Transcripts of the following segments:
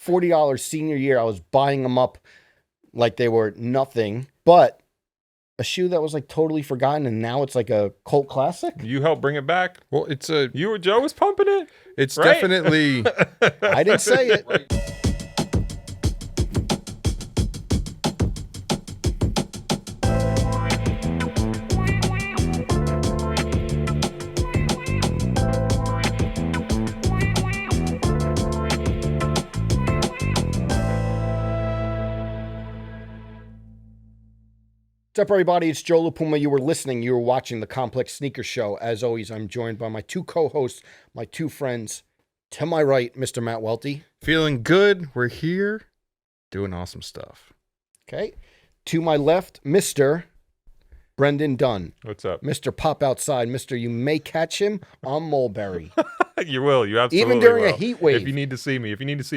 $40 senior year. I was buying them up like they were nothing, but a shoe that was like totally forgotten, and now it's like a cult classic. You helped bring it back. Well, You or Joe was pumping it. it's right? definitely. I didn't say it. What's up, everybody? It's Joe La Puma. You were watching the Complex Sneaker Show. As always, I'm joined by my two co-hosts, my two friends. To my right, Mr. Matt Welty. Feeling good. We're here doing awesome stuff. Okay. To my left, Mr. Brendan Dunne. What's up? Mr. Pop Outside. Mr. You may catch him on Mulberry. You will. You absolutely Even during will. a heat wave. If you need to see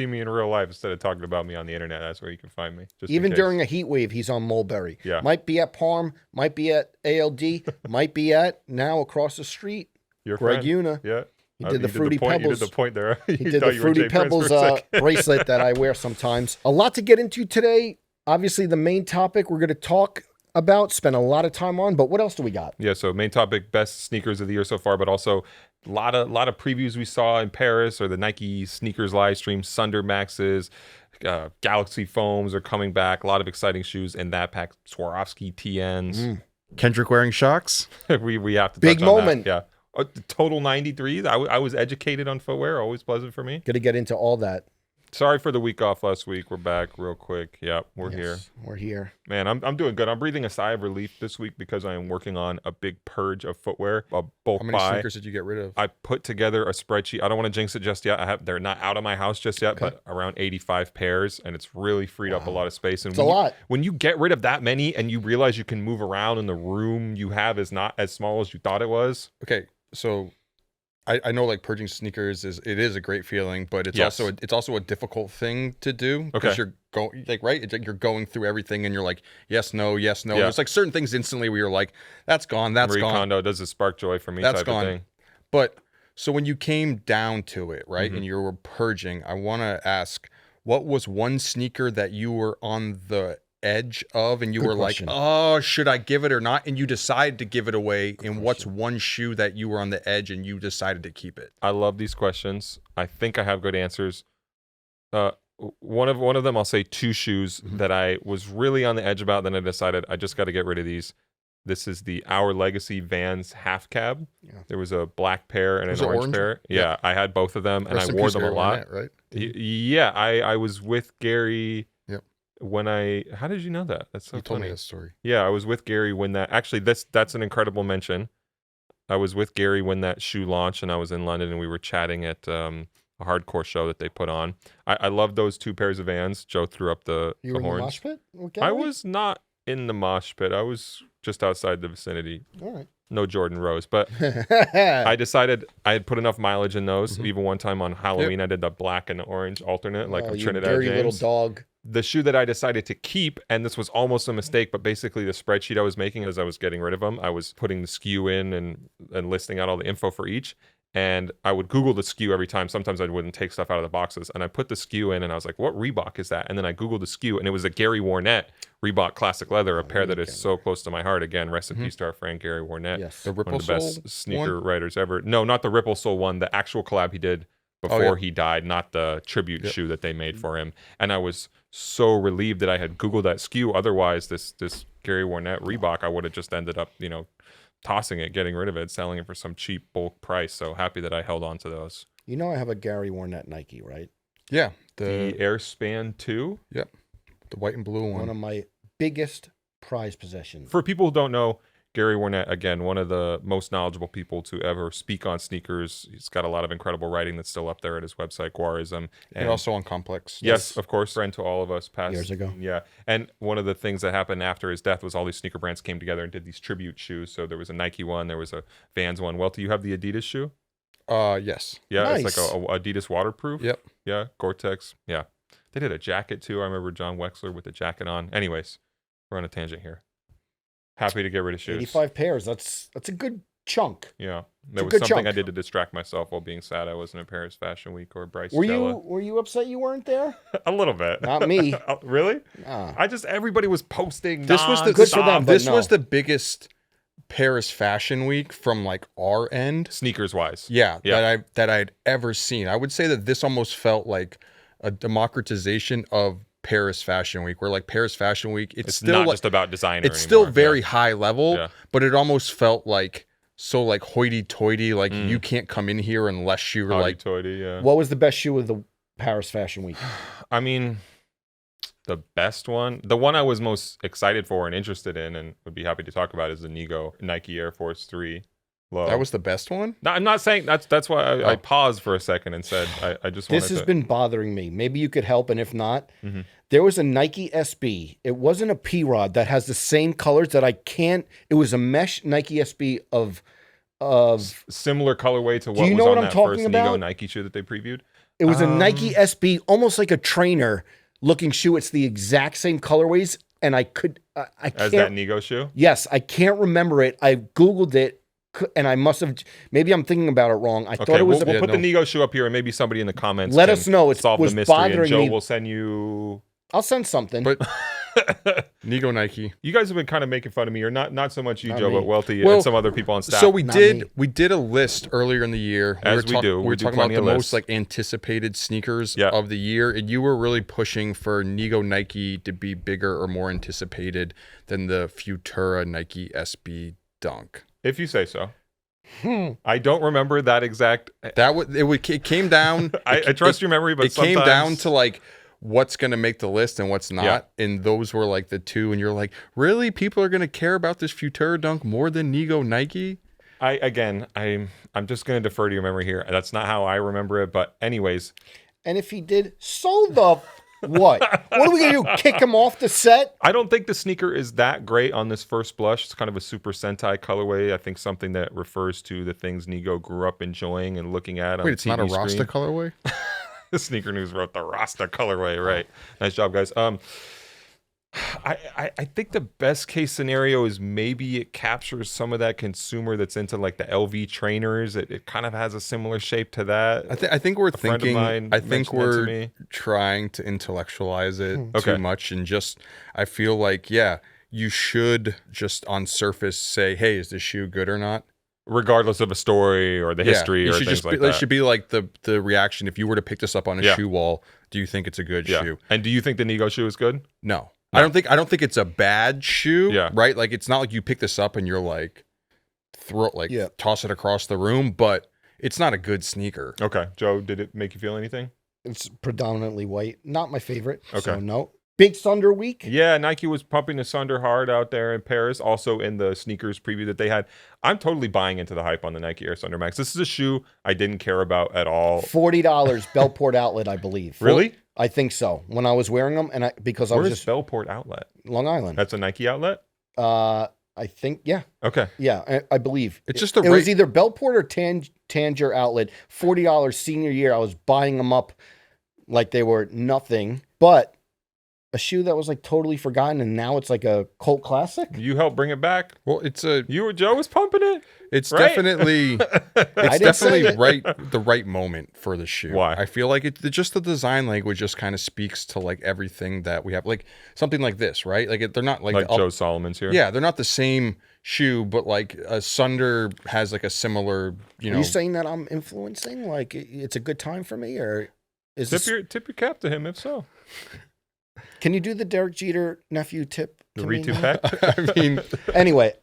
me in real life instead of talking about me on the internet, that's where you can find me. Even during a heat wave, he's on Mulberry. Yeah. Might be at Parm, might be at ALD, might be at now across the street. Your Greg friend. Una. Yeah. He did the Fruity point. Pebbles. You did the point there. He did the Fruity Pebbles bracelet that I wear sometimes. A lot to get into today. Obviously, the main topic we're going to talk about, spend a lot of time on, but what else do we got? Yeah, so main topic, best sneakers of the year so far, but also a lot of previews we saw in Paris or the Nike sneakers live stream, Sunder Maxes, Galaxy Foams are coming back. A lot of exciting shoes in that pack. Swarovski TNs. Kendrick wearing Shox. we have to Big touch on moment. that. Yeah. Total 93s. I was educated on footwear. Always pleasant for me. Going to get into all that. Sorry for the week off last week. We're back real quick. Yeah, we're here. We're here. Man, I'm doing good. I'm breathing a sigh of relief this week because I am working on a big purge of footwear. A bulk How many buy. sneakers did you get rid of? I put together a spreadsheet. I don't want to jinx it just yet. They're not out of my house just yet, but around 85 pairs, and it's really freed up a lot of space. And It's a lot. When you get rid of that many and you realize you can move around and the room you have is not as small as you thought it was. Okay, so I know like purging sneakers is a great feeling, but it's Yes. also a difficult thing to do because you're going you're going through everything and you're like yes no. Yeah. There's like certain things instantly where you're like that's gone, that's Marie gone. Kondo does a spark joy for me That's type gone. of thing. But so when you came down to it, right, Mm-hmm. and you were purging, I want to ask, what was one sneaker that you were on the edge of and you Good were question. like, oh, should I give it or not? And you decided to give it away. And what's one shoe that you were on the edge and you decided to keep it? I love these questions. I think I have good answers. One of them, I'll say two shoes that I was really on the edge about. Then I decided I just got to get rid of these. This is the Our Legacy Vans half cab. Yeah. There was a black pair and Was an it orange orange? pair. Yeah, I had both of them and Rest I in wore peace, them a Gary lot. Barnett, right? Yeah, I was with Gary. Yep. How did you know that? That's so You told funny. me this story. Yeah, I was with Gary when that's an incredible mention. I was with Gary when that shoe launched, and I was in London, and we were chatting at a hardcore show that they put on. I love those two pairs of Vans. Joe threw up the You were in the horns. mosh pit? Okay. I was not in the mosh pit. I was just outside the vicinity. All right. No Jordan Rose, but I decided I had put enough mileage in those. Even one time on Halloween, I did the black and the orange alternate, like Oh, with you Trinidad dirty James. little dog. The shoe that I decided to keep, and this was almost a mistake, but basically the spreadsheet I was making as I was getting rid of them, I was putting the SKU in and listing out all the info for each. And I would Google the SKU every time. Sometimes I wouldn't take stuff out of the boxes. And I put the SKU in and I was like, what Reebok is that? And then I Googled the SKU and it was a Gary Warnett Reebok Classic Leather, a pair that is so close to my heart. Again, rest in peace to our friend Gary Warnett. Yes. The One Ripple of the best Sole sneaker one? writers ever. No, not the Ripple Sole one, the actual collab he did before he died, not the tribute shoe that they made for him. And I was so relieved that I had Googled that SKU. Otherwise, this Gary Warnett Reebok, I would have just ended up, tossing it, getting rid of it, selling it for some cheap bulk price. So happy that I held on to those. You know I have a Gary Warnett Nike, right? Yeah. The Airspan 2. Yep. The white and blue One one. of my biggest prized possessions. For people who don't know, Gary Warnett, again, one of the most knowledgeable people to ever speak on sneakers. He's got a lot of incredible writing that's still up there at his website, Guarism. And also on Complex. Yes, of course, friend to all of us past Years ago. Yeah. And one of the things that happened after his death was all these sneaker brands came together and did these tribute shoes. So there was a Nike one, there was a Vans one. Welty, you have the Adidas shoe? Yes. Yeah, It's Nice. like a Adidas waterproof. Yep. Yeah, Gore-Tex. Yeah. They did a jacket too. I remember John Wexler with the jacket on. Anyways, we're on a tangent here. Happy to get rid of shoes. 85 pairs. That's a good chunk. Yeah. a There was good something chunk. I did to distract myself while being sad I wasn't in Paris Fashion Week or Bryce Were Cella. you upset you weren't there? A little bit. Not me. Oh, really? Nah. Everybody was posting. This was the Good for them, but this no. was the biggest Paris Fashion Week from like our end. Sneakers wise. Yeah, that I'd ever seen. I would say that this almost felt like a democratization of Paris Fashion Week, where like Paris Fashion Week, it's still not like, just about designer it's anymore. still very high level, Yeah. but it almost felt like so like hoity-toity, like you can't come in here unless you're like. yeah. What was the best shoe of the Paris Fashion Week? I mean, the best one, the one I was most excited for and interested in and would be happy to talk about is the Nike Air Force 3 Low. That was the best one? No, I'm not saying that's why I paused for a second and said I just wanted This has to. been bothering me. Maybe you could help, and if not, Mhm. there was a Nike SB. It wasn't a P-Rod that has the same colors that I can't. It was a mesh Nike SB of. Similar colorway to what you was know on what I'm that talking first about? Nego Nike shoe that they previewed. It was a Nike SB, almost like a trainer looking shoe. It's the exact same colorways, and I could. I As can't. that Nego shoe? Yes, I can't remember it. I Googled it, and I must have. Maybe I'm thinking about it wrong. I thought Okay, it was. we'll a, put the Nego shoe up here, and maybe somebody in the comments Let can us know. It solve was the mystery, and bothering Joe me. will send you. I'll send something. But Nego Nike. You guys have been kind of making fun of me, or not so much you, Not Joe, me. but Welty Well, and some other people on staff. So we Not me. did a list earlier in the year. As we do. We We were do talking about plenty the of most lists. like anticipated sneakers Yeah. of the year, and you were really pushing for Nego Nike to be bigger or more anticipated than the Futura Nike SB Dunk. If you say so. I don't remember that exact. It came down. I trust your memory, but it came down sometimes- to like what's going to make the list and what's not, and those were like the two. And you're like, really, people are going to care about this Futura Dunk more than Nego Nike? I'm just going to defer to your memory here. That's not how I remember it, but anyways, and if he did, so the what? What are we gonna do? Kick him off the set? I don't think the sneaker is that great on this first blush. It's kind of a Super Sentai colorway. I think something that refers to the things Nego grew up enjoying and looking at. Wait, it's not a Rasta colorway? The Sneaker News wrote the Rasta colorway, right? Nice job, guys. I think the best case scenario is maybe it captures some of that consumer that's into like the LV trainers. It kind of has a similar shape to that. I think we're friend of thinking. mine I think mentioned that to we're me. trying to intellectualize it Okay. too much, and just I feel like you should just on surface say, hey, is this shoe good or not? Regardless of a story or the history it or should things just like be, that. It should be like the reaction if you were to pick this up on a Yeah. shoe wall. Do you think it's a good Yeah. shoe? And do you think the Nego shoe is good? No. I don't think it's a bad shoe. Yeah. Right. Like it's not like you pick this up and you're like toss it across the room, but it's not a good sneaker. Okay. Joe, did it make you feel anything? It's predominantly white. Not my favorite. Okay. So no. Big Sunder week. Yeah, Nike was pumping the Sunder hard out there in Paris, also in the sneakers preview that they had. I'm totally buying into the hype on the Nike Air Sunder Max. This is a shoe I didn't care about at all. $40 Bellport outlet, I believe. Really? I think so. When I was wearing them, and because I was Where's just Bellport Outlet? Long Island. That's a Nike outlet? I think Okay. yeah, I believe It's just the it was right- either Bellport or Tanger outlet. $40 senior year. I was buying them up like they were nothing, but a shoe that was like totally forgotten, and now it's like a cult classic. You helped bring it back. Well, Joe was pumping it. it's right? definitely I didn't say it. the right moment for the shoe. Why? I feel like just the design language just kind of speaks to like everything that we have, like something like this, right? Like they're not Like Joe Solomon's here. Yeah, they're not the same shoe, but like a Sunder has like a similar, Are you saying that I'm influencing? Like it's a good time for me, or is this? Tip your cap to him if so. Can you do the Derek Jeter nephew tip? The to me Ritu now? Peck. I mean, Anyway,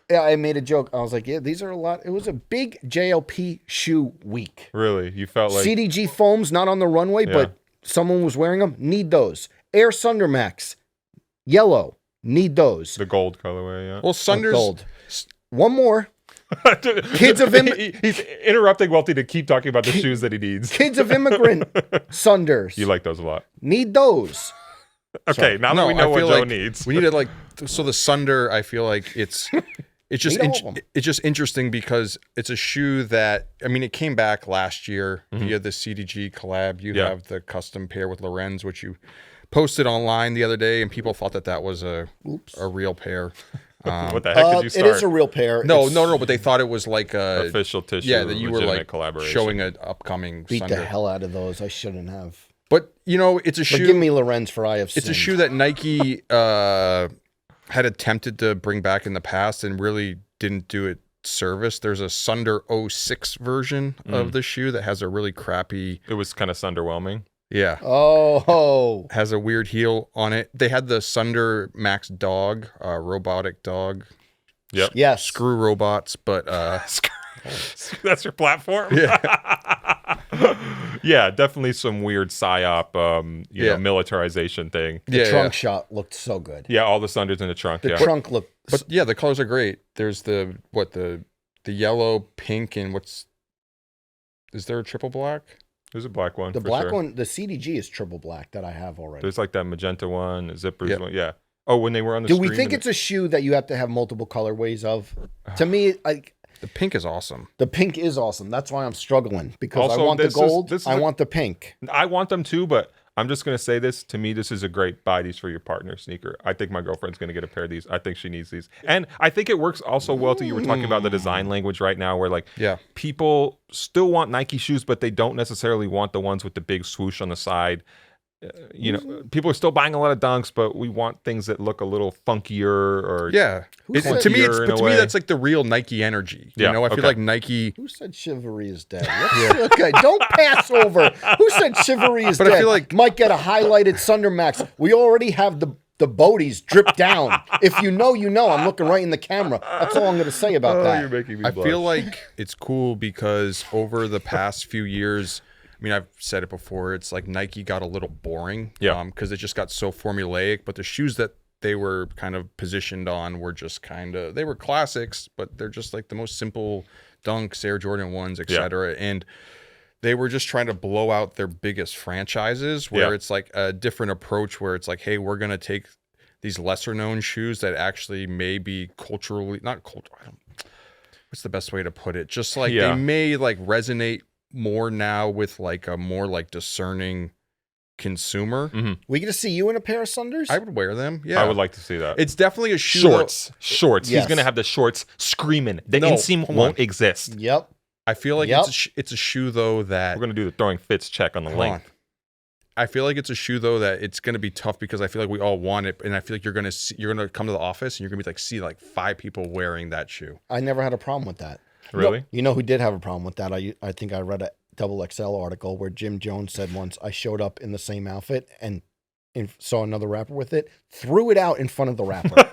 yeah, I made a joke. I was like, yeah, these are a lot. It was a big JLP shoe week. Really? You felt like CDG foams not on the runway, Yeah. but someone was wearing them. Need those. Air Sunder Max, yellow. Need those. the gold colorway, yeah. well, Sunder's Gold. One more. Kids of He's interrupting Welty to keep talking about the shoes that he needs. Kids of immigrant Sunders. You like those a lot. Need those. Okay, now that No, we know I what feel Joe like needs. we need to like so the Sunder. I feel like it's just Need all of 'em. it's just interesting because it's a shoe that it came back last year Mm-hmm. via the CDG collab. You Yeah. have the custom pair with Lorenz, which you posted online the other day, and people thought that was a real pair. What the heck did you start? It is a real pair. No, It's- but they thought it was like a Official tissue. Yeah, that you were legitimate like collaboration. showing an upcoming Beat Sunder. the hell out of those. I shouldn't have. But it's a shoe. Forgive me, Lorenz, for I have It's a sinned. shoe that Nike had attempted to bring back in the past and really didn't do it service. There's a Sunder 06 version of the shoe that has a really crappy. It was kind of underwhelming. Yeah. Oh, Has a weird heel on it. They had the Sunder Max Dog, robotic dog, Yep. yes. screw robots, but That's your platform. yeah. Yeah, definitely some weird psyop, you know, Yeah. militarization thing. The yeah, trunk shot looked so good. Yeah, all the Sunders in the trunk. The yeah. trunk looked. But yeah, the colors are great. There's the yellow, pink, and is there a triple black? There's a black one. the for black sure. one, the CDG is triple black that I have already. There's like that magenta one, zippers Yep. one. Yeah. Oh, when they were on the Do screen. we think it's a shoe that you have to have multiple colorways of? To me, The pink is awesome. the pink is awesome. That's why I'm struggling because Also, I want the this is- gold. this is I a- want the pink. I want them too, but I'm just going to say this. To me, this is a great buy these for your partner sneaker. I think my girlfriend's going to get a pair of these. I think she needs these. And I think it works also well too. You were talking about the design language right now where like Yeah. people still want Nike shoes, but they don't necessarily want the ones with the big swoosh on the side. You know, people are still buying a lot of Dunks, but we want things that look a little funkier or Yeah. said- To me, in a way. that's like the real Nike energy. Yeah, You know, I feel okay. like Nike. Who said chivalry is dead? Okay, don't pass over. Who said chivalry is But I dead? feel like- might get a highlighted Sunder Max. We already have the boaties drip down. If you know, you know. I'm looking right in the camera. That's all I'm going to say about that. you're making me I blush. feel like it's cool because over the past few years, I mean, I've said it before, it's like Nike got a little boring. Yeah. Because it just got so formulaic. But the shoes that they were kind of positioned on were just they were classics, but they're just like the most simple Dunks, Air Jordan 1s, etc. And they were just trying to blow out their biggest franchises where Yeah. it's like a different approach where it's like, hey, we're going to take these lesser known shoes that actually may be culturally, not cultural, what's the best way to put it? Just like Yeah. they may like resonate more now with like a more like discerning consumer. We get to see you in a pair of Sunders? I would wear them. Yeah. I would like to see that. It's definitely a shoe. shorts. Shorts. Yes. He's going to have the shorts screaming. The No, inseam hold won't on. exist. Yep. I feel like Yep. it's a shoe though that We're going to do the throwing fits check on the Hold length. on. I feel like it's a shoe though that it's going to be tough because I feel like we all want it, and I feel like you're going to come to the office and you're going to be like see like 5 people wearing that shoe. I never had a problem with that. Really? You know who did have a problem with that? I think I read a Double XL article where Jim Jones said once, I showed up in the same outfit and saw another rapper with it, threw it out in front of the rapper.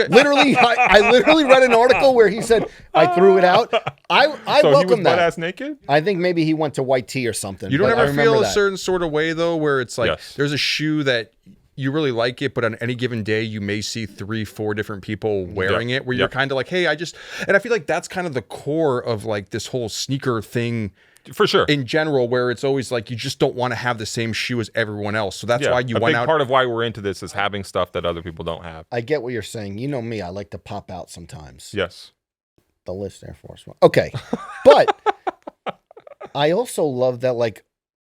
Literally, I literally read an article where he said, I threw it out. I So he was welcome butt that. ass naked? I think maybe he went to white tea or something. You don't but I ever remember feel a that. certain sort of way though, where it's like Yes. there's a shoe that you really like it, but on any given day you may see 3-4 different people wearing it. Where you're Yep. kind of like, hey, and I feel like that's kind of the core of like this whole sneaker thing For sure. in general, where it's always like you just don't want to have the same shoe as everyone else. So that's why you a went big out. part of why we're into this is having stuff that other people don't have. I get what you're saying. You know me, I like to pop out sometimes. Yes. The list Air Force One. Okay. But I also love that like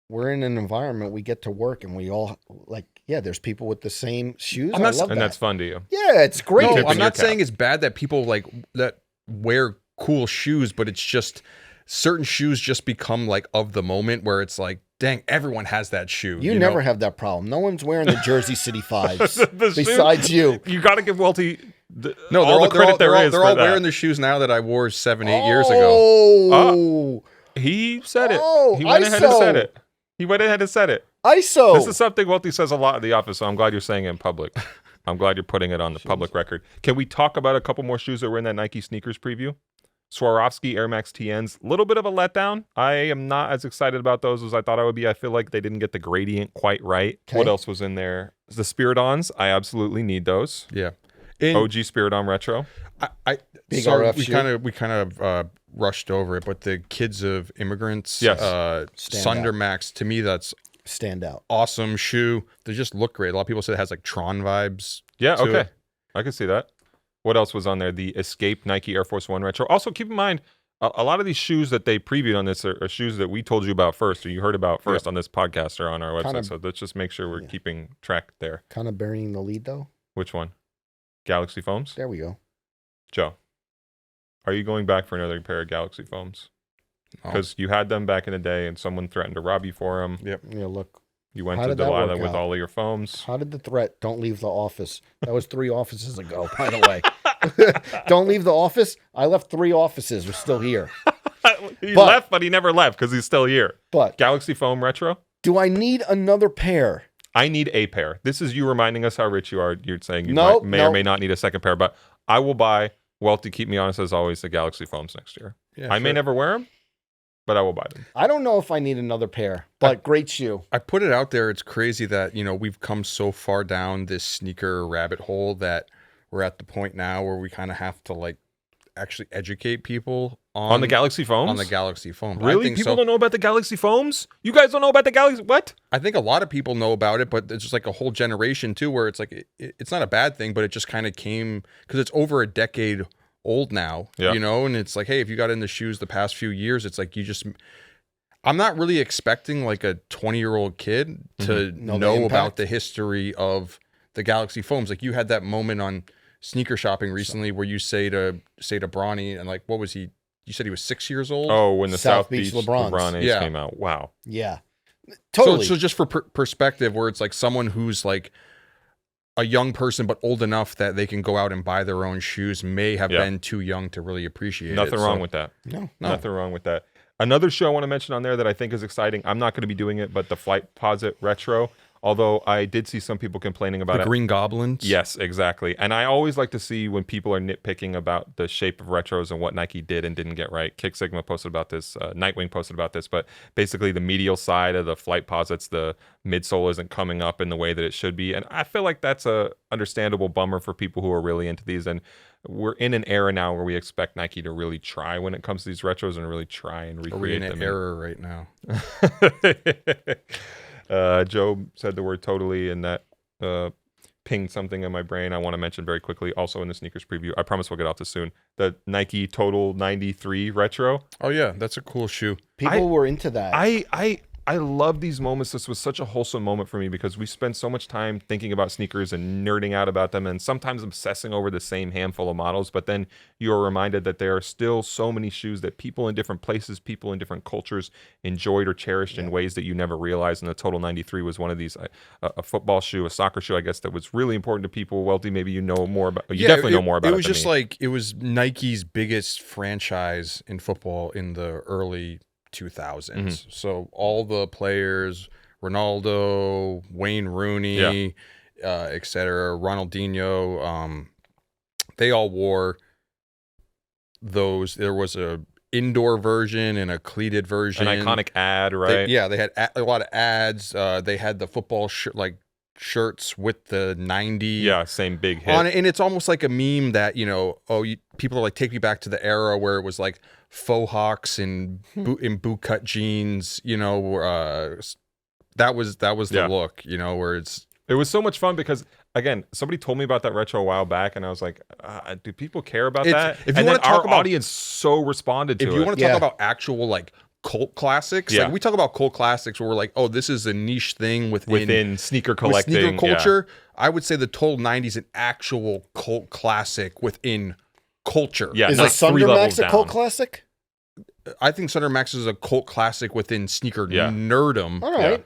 we're in an environment we get to work and we all like, yeah, there's people with the same shoes. I'm I not- love And that. that's fun to you. Yeah, it's great. No, Tipping I'm your not cap. saying it's bad that people like that wear cool shoes, but it's just certain shoes just become like of the moment where it's like, dang, everyone has that shoe. You know? never have that problem. No one's wearing the Jersey City Fives The shoe- besides you. You got to give Welty No, all the credit there is they're for all that. wearing the shoes now that I wore 7-8 years ago. Oh, He said it. Oh, He went ahead and ISO. said it. He went ahead and said it. ISO. This is something Welty says a lot in the office, so I'm glad you're saying it in public. I'm glad you're putting it on the public record. Can we talk about a couple more shoes that were in that Nike sneakers preview? Swarovski Air Max TNs. A little bit of a letdown. I am not as excited about those as I thought I would be. I feel like they didn't get the gradient quite right. Okay. What else was in there? The Spiridons. I absolutely need those. Yeah. OG Spiridon Retro. I Big sorry, RF we shoe. kind of rushed over it, but the kids of immigrants, Yes. Stand Sunder out. Max, to me that's Stand out. awesome shoe. They just look great. A lot of people say it has like Tron vibes. Yeah, to okay. it. I can see that. What else was on there? The Escape Nike Air Force One Retro. Also, keep in mind, a lot of these shoes that they previewed on this are shoes that we told you about first, or you heard about first on this podcast or on our website. Kinda- So let's just make sure we're keeping track there. Kind of burying the lead though. Which one? Galaxy Foams? There we go. Joe, are you going back for another pair of Galaxy Foams? Oh. Because you had them back in the day, and someone threatened to rob you for them. Yep. Yeah, look. You went How to did that Delilah work with out? all of your foams. How did the threat, don't leave the office? That was 3 offices ago, by the way. Don't leave the office? I left 3 offices. We're still here. He But- left, but he never left because he's still here. But Galaxy Foam Retro? do I need another pair? I need a pair. This is you reminding us how rich you are. You're saying you Nope, may or nope. may not need a second pair, but I will buy, Welty, keep me honest as always, the Galaxy Foams next year. Yeah, I may sure. never wear them, but I will buy them. I don't know if I need another pair, but great shoe. I put it out there. It's crazy that, we've come so far down this sneaker rabbit hole that we're at the point now where we kind of have to like actually educate people On the Galaxy Foams? on the Galaxy Foam. I Really? think People so. don't know about the Galaxy Foams? You guys don't know about the Galaxy? What? I think a lot of people know about it, but it's just like a whole generation too, where it's like it's not a bad thing, but it just kind of came because it's over a decade old now, Yeah. and it's like, hey, if you got in the shoes the past few years, it's like I'm not really expecting like a 20-year-old kid to Know the know impact. about the history of the Galaxy Foams. Like you had that moment on sneaker shopping recently where you say to Bronny, and like, what was he? You said he was 6 years old. Oh, when the South South Beach Beach LeBrons. LeBron Ace Yeah. came out. Wow. Yeah. Totally. So just for perspective, where it's like someone who's like a young person but old enough that they can go out and buy their own shoes may have Yeah. been too young to really appreciate Nothing it. wrong with that. no. Nothing wrong with that. Another show I want to mention on there that I think is exciting. I'm not going to be doing it, but the Foamposite Retro. Although I did see some people complaining about the it. Green Goblins. Yes, exactly. And I always like to see when people are nitpicking about the shape of retros and what Nike did and didn't get right. Kick Sigma posted about this. Nightwing posted about this. But basically, the medial side of the Foamposites, the midsole isn't coming up in the way that it should be. And I feel like that's a understandable bummer for people who are really into these. And we're in an era now where we expect Nike to really try when it comes to these retros and really try and Are we recreate in an them. error right now? Joe said the word totally, and that pinged something in my brain I want to mention very quickly. Also in the sneakers preview, I promise we'll get off this soon. The Nike Total 93 Retro. Oh yeah, that's a cool shoe. People were into that. I love these moments. This was such a wholesome moment for me because we spend so much time thinking about sneakers and nerding out about them and sometimes obsessing over the same handful of models. But then you're reminded that there are still so many shoes that people in different places, people in different cultures enjoyed or cherished in ways that you never realized. And the Total 93 was one of these, a football shoe, a soccer shoe, I guess, that was really important to people. Welty, maybe you know more about, you definitely know more about it. It was than just me. like, it was Nike's biggest franchise in football in the early 2000s. Mm-hmm. So all the players, Ronaldo, Wayne Rooney, et cetera, Ronaldinho, they all wore those. There was a indoor version and a cleated version. An iconic ad, right? They had a lot of ads. They had the football shirts with the 90 Yeah, same big hit. on it, and it's almost like a meme that people are like, take me back to the era where it was like faux hawks and boot cut jeans. That was the Yeah. look. Where it's It was so much fun because, again, somebody told me about that retro a while back, and I was like, do people care about It's- that? if you and wanna then our talk about- audience so responded to if it. you want to Yeah. talk about actual like cult classics. Yeah. Like we talk about cult classics where we're like, oh, this is a niche thing within sneaker with collecting. sneaker yeah. culture. I would say the Total 90 is an actual cult classic within culture. Yeah, Is not a Sunder 3 Max levels a cult down. classic? I think Sunder Max is a cult classic within sneaker Yeah. nerdom. All right.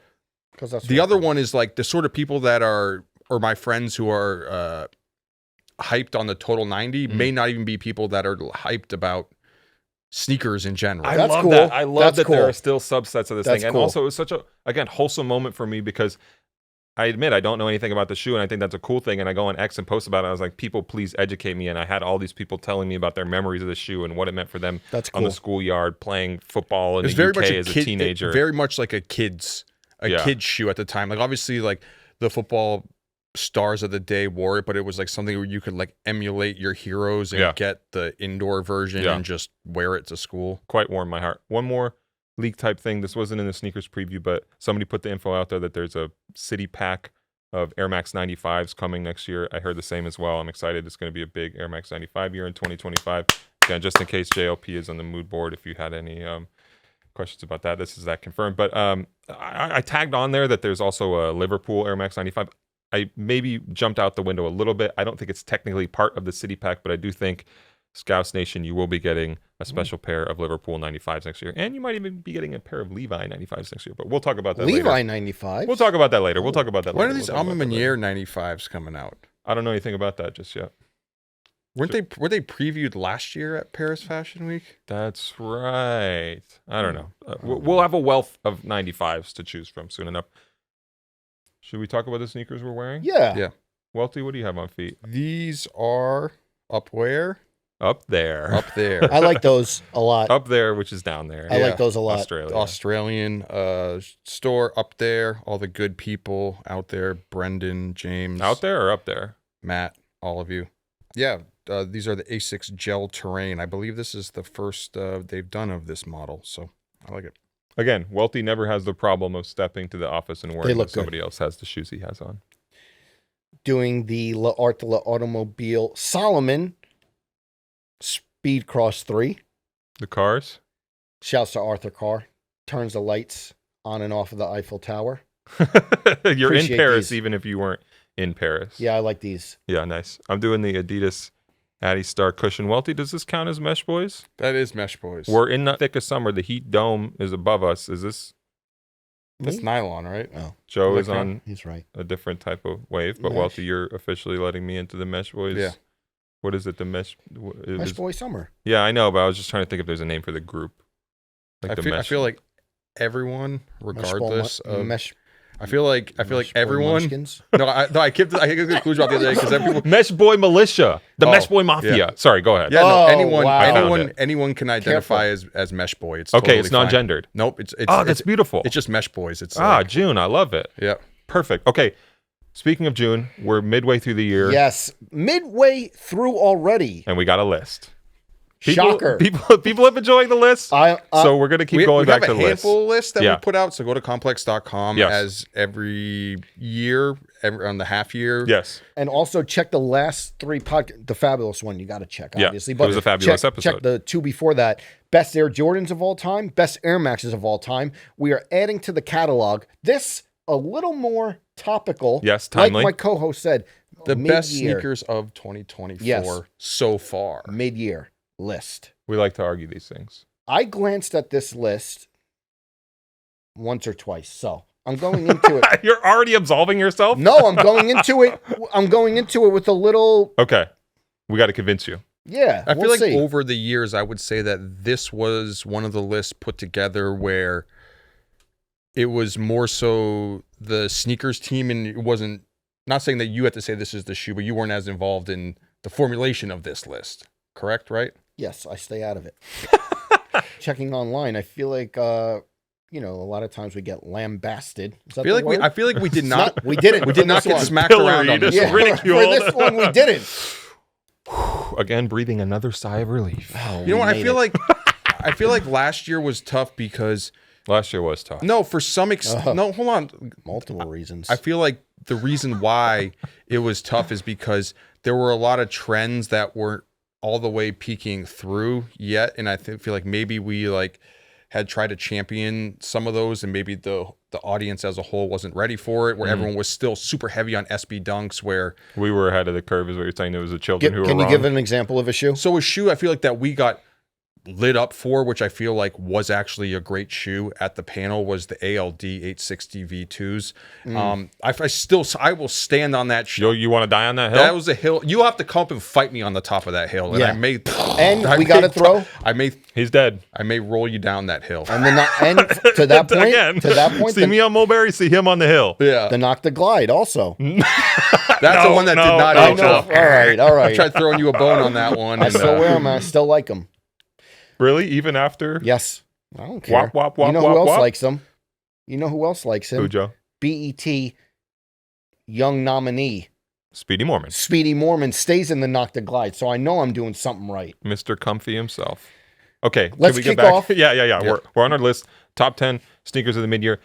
Because that's The what- other one is like the sort of people that are, or my friends who are hyped on the Total 90 may not even be people that are hyped about sneakers in general. I That's love cool. that. I love That's that there cool. are still subsets of this That's thing. And cool. also, it was such a, again, wholesome moment for me because I admit I don't know anything about the shoe, and I think that's a cool thing. And I go on X and post about it. I was like, people, please educate me. And I had all these people telling me about their memories of the shoe and what it meant for them That's on the cool. schoolyard playing football in It's the very UK much as a teenager. very much like a kid's shoe at the time. Like obviously, like the football stars of the day wore it, but it was like something where you could like emulate your heroes and Yeah. get the indoor version Yeah. and just wear it to school. Quite warmed my heart. One more leak type thing. This wasn't in the sneakers preview, but somebody put the info out there that there's a city pack of Air Max 95s coming next year. I heard the same as well. I'm excited. It's going to be a big Air Max 95 year in 2025. Again, just in case JLP is on the mood board, if you had any questions about that, this is that confirmed. But I tagged on there that there's also a Liverpool Air Max 95. I maybe jumped out the window a little bit. I don't think it's technically part of the city pack, but I do think Scouts Nation, you will be getting a special pair of Liverpool 95s next year. And you might even be getting a pair of Levi 95s next year. But we'll talk about that later. Levi 95. We'll talk about that later. We'll talk about that When later. are these We'll talk Alma about that later. Manier 95s coming out? I don't know anything about that just yet. Were they previewed last year at Paris Fashion Week? That's right. I don't know. We'll have a wealth of 95s to choose from soon enough. Should we talk about the sneakers we're wearing? Yeah. Yeah. Welty, what do you have on feet? These are up where? Up there. Up there. I like those a lot. Up there, which is down there. I Yeah. like those a lot. Australia. Australian store up there. All the good people out there. Brendan, James. Out there or up there? Matt, all of you. Yeah. These are the Asics Gel Terrain. I believe this is the first they've done of this model. So I like it. Again, Welty never has the problem of stepping to the office and wearing look what somebody else has the shoes he has on. Doing the L'Art de l'Automobile Solomon Speed Cross 3. The cars? Shouts to Arthur Carr. Turns the lights on and off of the Eiffel Tower. You're in Appreciate Paris these. even if you weren't in Paris. Yeah, I like these. Yeah, nice. I'm doing the Adidas Addy Star Cushion. Welty, does this count as Mesh Boys? That is Mesh Boys. We're in the thick of summer. The heat dome is above us. Is this That's Me? nylon, right? Oh, Joe Is is that on he's right. a different type of wave? But Mesh. Welty, you're officially letting me into the Mesh Boys. Yeah. What is it? The Mesh? Mesh Boy Summer. Yeah, I know, but I was just trying to think if there's a name for the group. Like I feel like everyone, regardless of, Mesh I feel like Boy everyone. Munchkins. No, I came to the conclusion about the other day because people. Mesh Boy Militia, the Oh, Mesh Boy Mafia. yeah. Sorry, go ahead. Yeah, Oh, no, anyone, wow. I found anyone can identify as Mesh Boy. It's Okay, totally it's fine. non-gendered. Nope, it's Oh, that's beautiful. It's just Mesh Boys. It's June, I love it. yeah. Perfect. Okay, speaking of June, we're midway through the year, Yes, midway through already. and we got a list. Shocker. People have enjoying the list, so we're gonna keep going we back have to a the list. handful list that Yeah. we put out. So go to complex.com Yes. as every year, on the half year. Yes, And also check the last 3 podcasts. The fabulous one you got to check, Yeah, obviously. it was a fabulous episode. Check the 2 before that. Best Air Jordans of all time, best Air Maxes of all time. We are adding to the catalog. This a little more topical. Yes, timely. Like my co-host said, The best mid-year- sneakers of 2024 Yes. so far. mid-year list. we like to argue these things. I glanced at this list once or twice, so I'm going into it. You're already absolving yourself. No, I'm going into it. I'm going into it with a little. Okay, we got to convince you. Yeah, I feel we'll like see. over the years, I would say that this was one of the lists put together where it was more so the sneakers team, and it wasn't, not saying that you had to say this is the shoe, but you weren't as involved in the formulation of this list. Correct, right? Yes, I stay out of it. Checking online, I feel like a lot of times we get lambasted. Is that I feel the like word? I feel like we did It's not. We didn't. We did for not this get one. smacked around on Pilloried. this. Yeah. one. For ridiculed. this one, we didn't. Again, breathing another sigh of relief. Oh, You know what? we I made feel it. like I feel like last year was tough because Last year was tough. no, for some extent. No, hold on. multiple reasons. I feel like the reason why it was tough is because there were a lot of trends that weren't all the way peeking through yet, and I feel like maybe we had tried to champion some of those, and maybe the audience as a whole wasn't ready for it. Where everyone was still super heavy on SB Dunks, where We were ahead of the curve, is what you're saying. There was the children who were Can you wrong. give an example of a shoe? so a shoe I feel like that we got lit up for, which I feel like was actually a great shoe at the panel, was the ALD 860 V2s. I will stand on that shoe. You want to die on that hill? That was a hill. You have to come up and fight me on the top of that hill. And Yeah. I may, And I we got to may- throw. He's dead. I may roll you down that hill. And then to that point, Again. to that point, see me on Mulberry, see him on the hill. Yeah, the Knock the Glide also. that's the one that did not I age know. up. All right, all I right. tried throwing you a bone on that one. I and, still wear them. I still like them. Really? Even after? Yes. I don't care. Wop, wop, wop, you know wop, who else wop. likes them? You know who else likes him? Who, Joe? BET young nominee. Speedy Mormon. Speedy Mormon stays in the Knock the Glide, so I know I'm doing something right. Mr. Comfy himself. Okay. can Let's we get kick back? off. Yeah. We're on our list. Top 10 sneakers of the mid-year.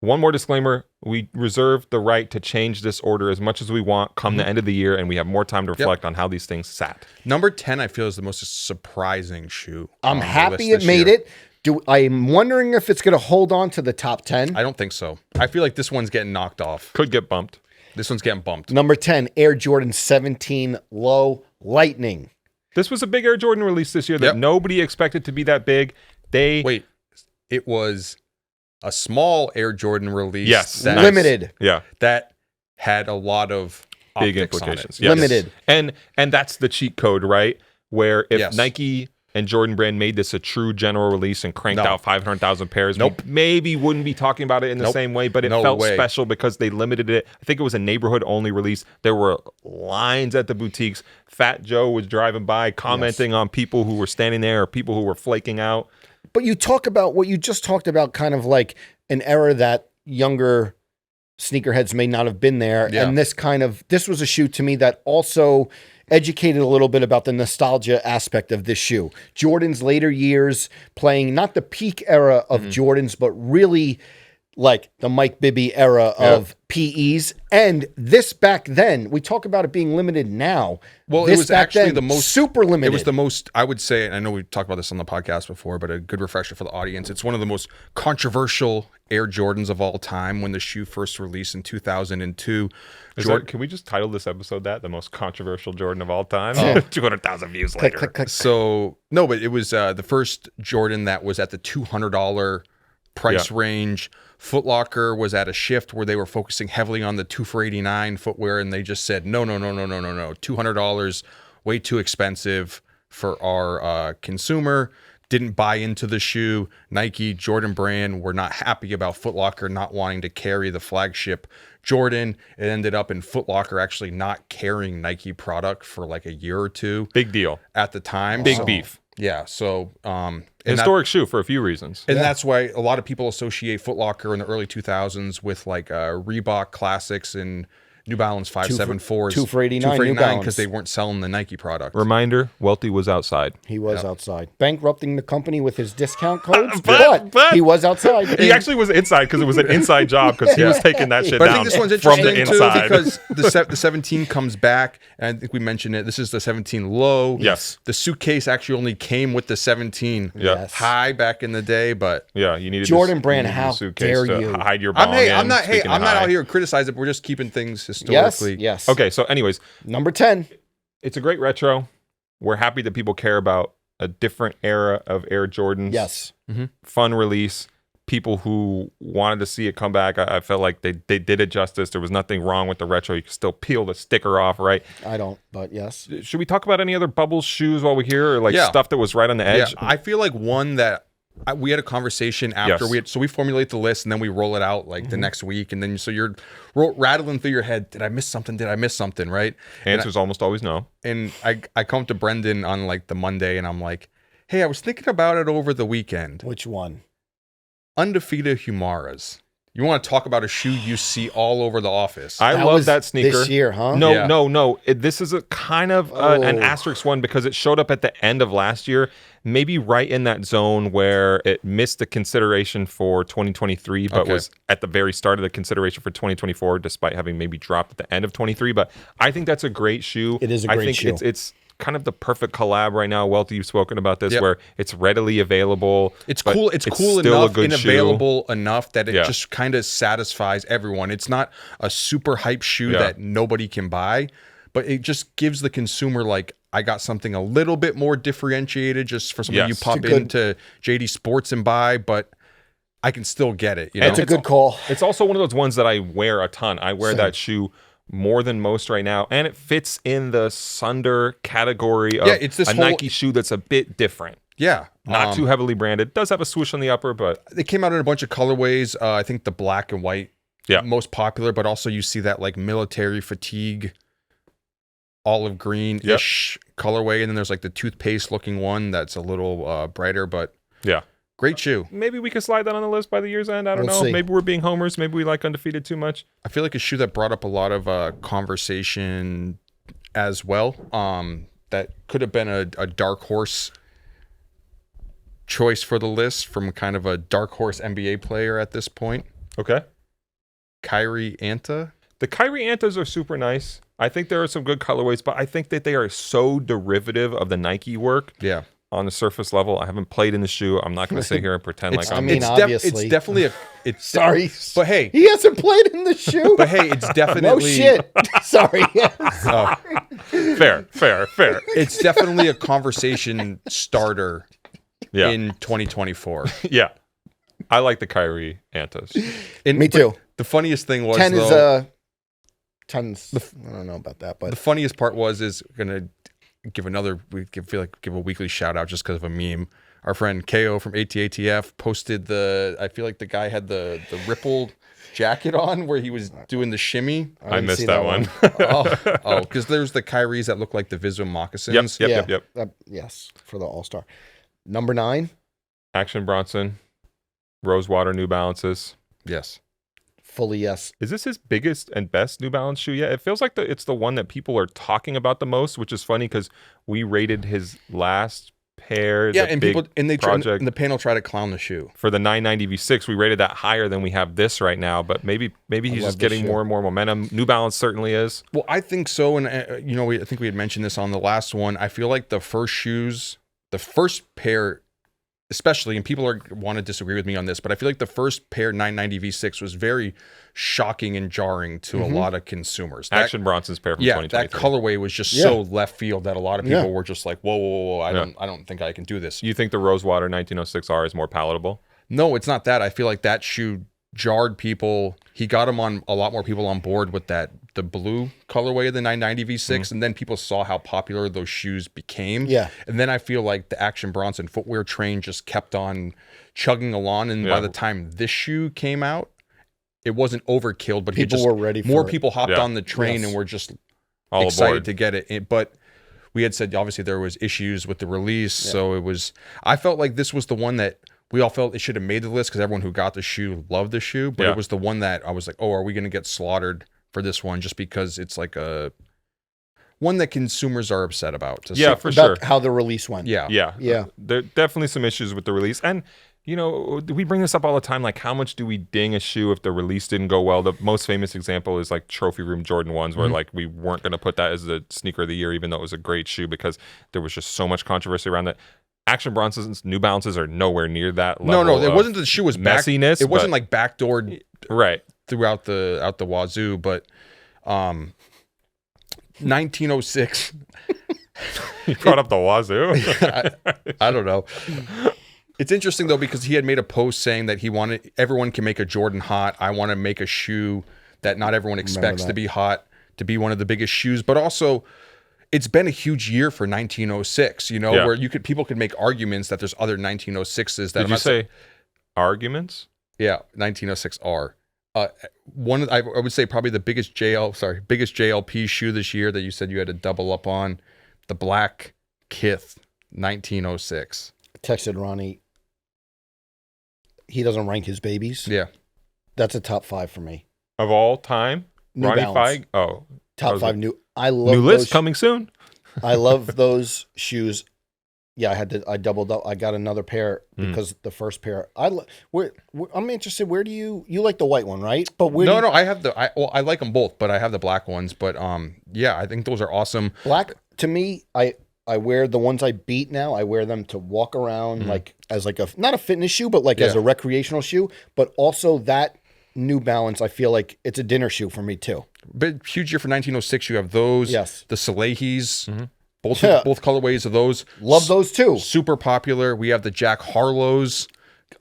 One more disclaimer. We reserve the right to change this order as much as we want come the end of the year, and we have more time to reflect on how these things sat. number 10, I feel, is the most surprising shoe. I'm on the happy list it this made year. it. I'm wondering if it's going to hold on to the top 10. I don't think so. I feel like this one's getting knocked off. Could get bumped. This one's getting bumped. Number 10, Air Jordan 17 Low Lightning. This was a big Air Jordan release this year that nobody expected to be that big. Wait, it was a small Air Jordan release. Yes. Limited. Yeah. That had a lot of Big optics implications. on it. Yes. Limited. And that's the cheat code, right? Where if Yes. Nike and Jordan Brand made this a true general release and cranked out 500,000 pairs, we maybe wouldn't be talking about it in the same way, but it felt special because they limited it. I think it was a neighborhood-only release. There were lines at the boutiques. Fat Joe was driving by commenting on people who were standing there or people who were flaking out. But you talk about what you just talked about, kind of like an era that younger sneakerheads may not have been there. Yeah. And this was a shoe to me that also educated a little bit about the nostalgia aspect of this shoe. Jordan's later years playing not the peak era of Jordans, but really like the Mike Bibby era of PEs. And this back then, we talk about it being limited now. Well, this it was back actually then, the most super limited. It was the most, I would say, and I know we've talked about this on the podcast before, but a good refresher for the audience. It's one of the most controversial Air Jordans of all time when the shoe first released in 2002. Can we just title this episode that? The most controversial Jordan of all time? 200,000 views later. Click, click. So, no, but it was the first Jordan that was at the $200 price range. Foot Locker was at a shift where they were focusing heavily on the 2 for $89 footwear, and they just said, no. $200, way too expensive for our consumer. Didn't buy into the shoe. Nike, Jordan Brand were not happy about Foot Locker not wanting to carry the flagship Jordan. It ended up in Foot Locker actually not carrying Nike product for like a year or two. Big deal. At the time. Big beef. Yeah, so historic shoe for a few reasons. And that's why a lot of people associate Foot Locker in the early 2000s with like Reebok Classics and New Balance 574s. 2 for $89 New Balance. Because they weren't selling the Nike product. Reminder, Welty was outside. He was outside. Bankrupting the company with his discount codes, but he was outside. He actually was inside because it was an inside job because he was taking that shit But I down think this one's from the interesting too inside. because the 17 comes back, and I think we mentioned it. This is the 17 low. Yes. The suitcase actually only came with the 17 Yes. high back in the day, but Yeah, you needed Jordan this, Brand, you needed how the suitcase dare to you. hide your bong I'm not high. out here to criticize it, but we're just keeping things Yes, historically. yes. Okay, so anyways, Number 10. it's a great retro. We're happy that people care about a different era of Air Jordans. Yes. Fun release. People who wanted to see it come back, I felt like they did it justice. There was nothing wrong with the retro. You can still peel the sticker off, right? I don't, but yes. Should we talk about any other Bubbles shoes while we're here, or like stuff that was right on the edge? Yeah, I feel like one that we had a conversation after we formulate the list and then we roll it out like the next week, and then so you're rattling through your head, did I miss something, right? Answer's almost always no. And I come to Brendan on like the Monday and I'm like, hey, I was thinking about it over the weekend. Which one? Undefeated Humaras. You want to talk about a shoe you see all over the office? I That love was that sneaker. this year, huh? No, Yeah. no. This is a kind of an asterisk one because it showed up at the end of last year, maybe right in that zone where it missed the consideration for 2023, but was at the very start of the consideration for 2024, despite having maybe dropped at the end of 23. But I think that's a great shoe. It is a great shoe. It's kind of the perfect collab right now. Welty, you've spoken about this, where it's readily available. It's cool. It's cool still enough a good and shoe. available enough that it just kind of satisfies everyone. It's not a super hype shoe that nobody can buy, but it just gives the consumer like, I got something a little bit more differentiated just for something you pop into JD Sports and buy, but I can still get it. You know? It's a good call. It's also one of those ones that I wear a ton. I wear that shoe more than most right now, and it fits in the Sunder category of it's this a Nike shoe that's a bit different. Yeah. Not too heavily branded. Does have a swoosh on the upper, but They came out in a bunch of colorways. I think the black and white most popular, but also you see that like military fatigue olive green-ish colorway, and then there's like the toothpaste looking one that's a little brighter, but great shoe. Maybe we could slide that on the list by the year's end. I don't We'll know. see. Maybe we're being homers. Maybe we like Undefeated too much. I feel like a shoe that brought up a lot of conversation as well. That could have been a dark horse choice for the list from kind of a dark horse NBA player at this point. Okay. Kyrie Anta. The Kyrie Antas are super nice. I think there are some good colorways, but I think that they are so derivative of the Nike work. Yeah. On the surface level, I haven't played in the shoe. I'm not going to sit here and pretend like I'm. obviously. It's definitely it's Sorry. but hey, He hasn't played in the shoe. but hey, it's definitely No shit. Sorry. Fair. It's definitely a conversation starter Yeah. in 2024. Yeah. I like the Kyrie Antos. Me too. The funniest thing was 10 is though, 10's, I don't know about that, but the funniest part is gonna give a weekly shout out just because of a meme. Our friend KO from ATATF posted I feel like the guy had the rippled jacket on where he was doing the shimmy. I didn't missed see that one. Because there's the Kyries that look like the Visum moccasins. Yep. Yes, for the All-Star. Number 9. Action Bronson, Rosewater New Balances. Yes. Fully yes. Is this his biggest and best New Balance shoe yet? It feels like it's the one that people are talking about the most, which is funny because we rated his last pair. Yeah, the and big people in project the panel try to clown the shoe. for the 990 V6. We rated that higher than we have this right now, but maybe he's love just this getting shoe. more and more momentum. New Balance certainly is. Well, I think so, and I think we had mentioned this on the last one. I feel like the first pair, especially, and people want to disagree with me on this, but I feel like the first pair 990 V6 was very shocking and jarring to a lot of consumers. Action Bronson's pair from Yeah, 2023. that colorway was just so left field that a lot of people were just like, whoa, I don't think I can do this. You think the Rosewater 1906R is more palatable? No, it's not that. I feel like that shoe jarred people. He got a lot more people on board with the blue colorway of the 990 V6, and then people saw how popular those shoes became. Yeah. And then I feel like the Action Bronson footwear train just kept on chugging along, and by the time this shoe came out, it wasn't overkill, but People were ready for more it. people hopped Yeah. on the train Yes. and were just All excited aboard. to get it. But we had said obviously there was issues with the release, so I felt like this was the one that we all felt it should have made the list because everyone who got the shoe loved the shoe, but it was the one that I was like, oh, are we going to get slaughtered for this one just because it's like one that consumers are upset about? For sure. About how the release went. Yeah. There are definitely some issues with the release. And, we bring this up all the time. Like, how much do we ding a shoe if the release didn't go well? The most famous example is like Trophy Room Jordan 1s, where like we weren't going to put that as the sneaker of the year, even though it was a great shoe because there was just so much controversy around it. Action Bronson's New Balances are nowhere near that level. No, it wasn't that the shoe was messiness. It wasn't like backdoored right throughout out the wazoo, but 1906. You brought up the wazoo. I don't know. It's interesting though because he had made a post saying that he wanted everyone can make a Jordan hot. I want to make a shoe that not everyone expects to be hot, to be one of the biggest shoes, but also it's been a huge year for 1906, where people could make arguments that there's other 1906s that Did you say arguments? Yeah, 1906R. I would say probably the biggest JLP shoe this year that you said you had to double up on, the Black Kith 1906. Texted Ronnie. He doesn't rank his babies. Yeah. That's a top 5 for me. Of all time? New Ronnie Balance. Feig? Oh. Top 5 new. I love New those list coming soon. I love those shoes. Yeah, I doubled up. I got another pair because the first pair. I'm interested. Where do you like the white one, right? But No, I have I like them both, but I have the black ones. But I think those are awesome. Black to me, I wear the ones I beat now. I wear them to walk around like as like not a fitness shoe, but like as a recreational shoe. But also that New Balance, I feel like it's a dinner shoe for me too. But huge year for 1906. You have those. Yes. The Salehis. Both colorways of those. Love those too. Super popular. We have the Jack Harlows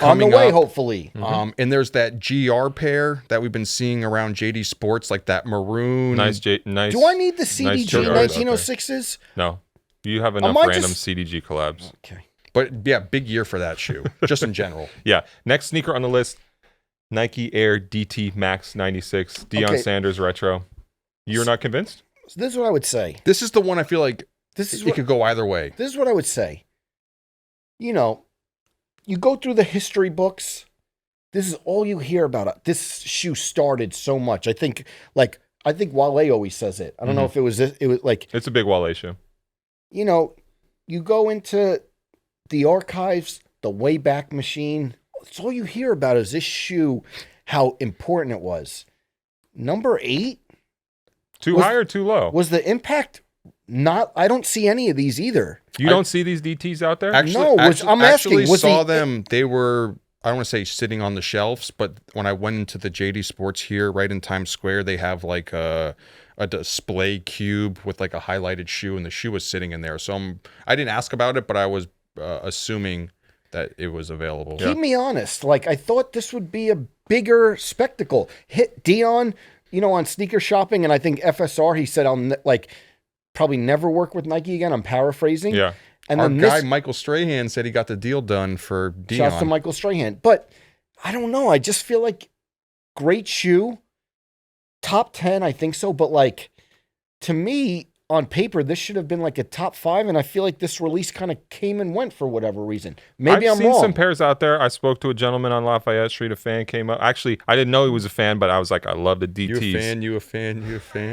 On the coming way, up. hopefully. And there's that GR pair that we've been seeing around JD Sports, like that maroon. Nice. Do I need the CDG Nice 1906s? No. You have enough might random just- CDG collabs. Okay. But yeah, big year for that shoe, just in general. Yeah. Next sneaker on the list, Nike Air DT Max 96, Deion Okay. Sanders Retro. You're not convinced? So this is what I would say. This is the one I feel like This is it what could go either way. This is what I would say. You go through the history books. This is all you hear about it. This shoe started so much. I think Wale always says it. I don't know if it was this. It was like, It's a big Wale shoe. you go into the archives, the Wayback Machine. It's all you hear about is this shoe, how important it was. Number 8 Too high or too low? was the impact. I don't see any of these either. You don't see these DTs out there? Actually, No, I'm asking, was saw the- them. They were, I don't want to say sitting on the shelves, but when I went into the JD Sports here, right in Times Square, they have like a display cube with like a highlighted shoe, and the shoe was sitting in there. So I didn't ask about it, but I was assuming that it was available. Keep me honest. Like, I thought this would be a bigger spectacle. Hit Dion, on sneaker shopping, and I think FSR, he said, I'll probably never work with Nike again. I'm paraphrasing. Yeah. And our guy, Michael Strahan, said he got the deal done for Dion. Shouts to Michael Strahan. But I don't know. I just feel like great shoe. Top 10, I think so. But, like, to me, on paper, this should have been like a top 5, and I feel like this release kind of came and went for whatever reason. Maybe I'm wrong. I've seen some pairs out there. I spoke to a gentleman on Lafayette Street. A fan came up. Actually, I didn't know he was a fan, but I was like, I love the DTs. You a fan.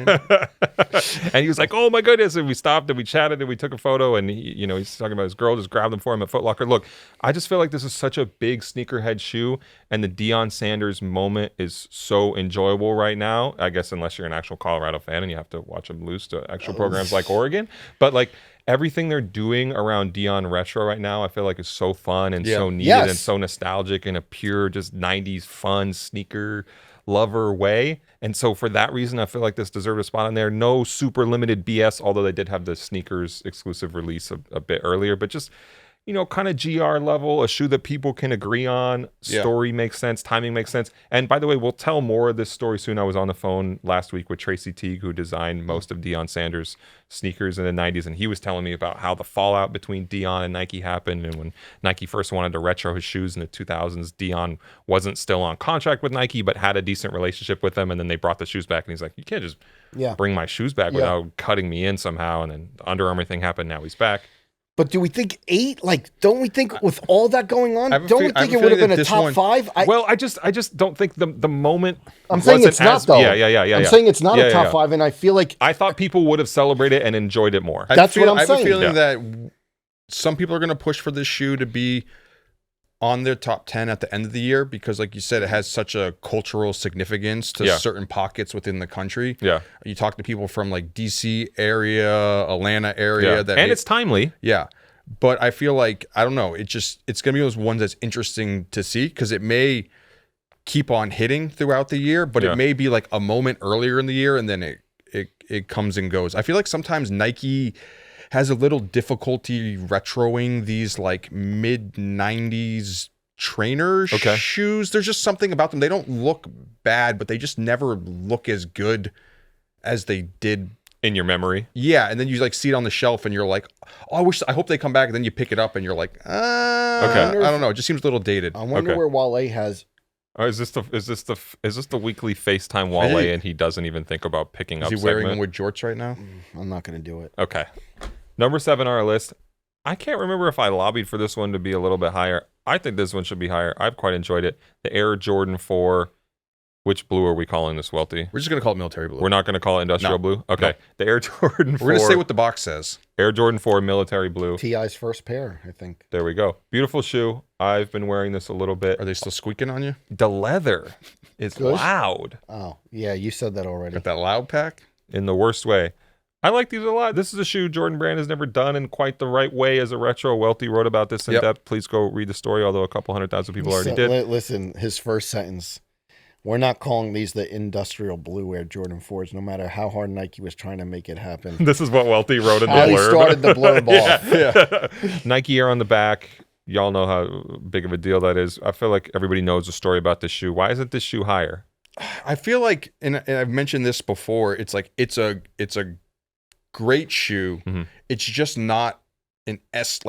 And he was like, oh my goodness. And we stopped and we chatted and we took a photo, and he's talking about his girl just grabbed them for him at Foot Locker. Look, I just feel like this is such a big sneakerhead shoe, and the Deion Sanders moment is so enjoyable right now. I guess unless you're an actual Colorado fan and you have to watch them lose to actual programs like Oregon. But like everything they're doing around Deion Retro right now, I feel like is so fun and so needed and so nostalgic in a pure just 90s fun sneaker lover way. And so for that reason, I feel like this deserved a spot on there. No super limited BS, although they did have the sneakers exclusive release a bit earlier, but just kind of GR level, a shoe that people can agree on. Story makes sense. Timing makes sense. And by the way, we'll tell more of this story soon. I was on the phone last week with Tracy Teague, who designed most of Deion Sanders' sneakers in the 90s. And he was telling me about how the fallout between Deion and Nike happened. And when Nike first wanted to retro his shoes in the 2000s, Deion wasn't still on contract with Nike, but had a decent relationship with them. And then they brought the shoes back. And he's like, you can't just bring my shoes back without cutting me in somehow. And then the Under Armour thing happened. Now he's back. But do we think 8? Like, don't we think with all that going on, don't we think it would have been a top 5? I just don't think the moment. I'm saying it's not, though. Yeah. I'm saying it's not a top 5, and I feel like I thought people would have celebrated and enjoyed it more. That's what I'm saying. I have a feeling that some people are going to push for this shoe to be on their top 10 at the end of the year because, like you said, it has such a cultural significance to certain pockets within the country. Yeah, you talk to people from like DC area, Atlanta area, and it's timely. Yeah, but I feel like I don't know. It's gonna be those ones that's interesting to see because it may keep on hitting throughout the year, but it may be like a moment earlier in the year and then it comes and goes. I feel like sometimes Nike has a little difficulty retroing these like mid 90s trainer shoes. There's just something about them. They don't look bad, but they just never look as good as they did in your memory. Yeah, and then you like see it on the shelf and you're like, oh, I hope they come back. And then you pick it up and you're like, I don't know. It just seems a little dated. I wonder where Wale has. Oh, is this the weekly FaceTime Wale and he doesn't even think about picking up? Is he wearing them with jorts right now? I'm not going to do it. Okay. Number 7 on our list. I can't remember if I lobbied for this one to be a little bit higher. I think this one should be higher. I've quite enjoyed it. The Air Jordan 4. Which blue are we calling this, Welty? We're just going to call it military blue. We're not going to call it industrial blue? Okay. No. The Air Jordan 4. We're going to say what the box says. Air Jordan 4 military blue. T.I.'s first pair, I think. There we go. Beautiful shoe. I've been wearing this a little bit. Are they still squeaking on you? The leather is loud. Oh, yeah, you said that already. Got that loud pack? In the worst way. I like these a lot. This is a shoe Jordan Brand has never done in quite the right way as a retro. Welty wrote about this in depth. Please go read the story, although a couple 100,000 people already did. Listen, his first sentence. We're not calling these the industrial blue Air Jordan 4s, no matter how hard Nike was trying to make it happen. This is what Welty wrote in the blurb. He started the blurb off. Yeah. Nike Air on the back. Y'all know how big of a deal that is. I feel like everybody knows the story about this shoe. Why isn't this shoe higher? I feel like, and I've mentioned this before, it's like it's a great shoe. Mm-hmm. It's just not an S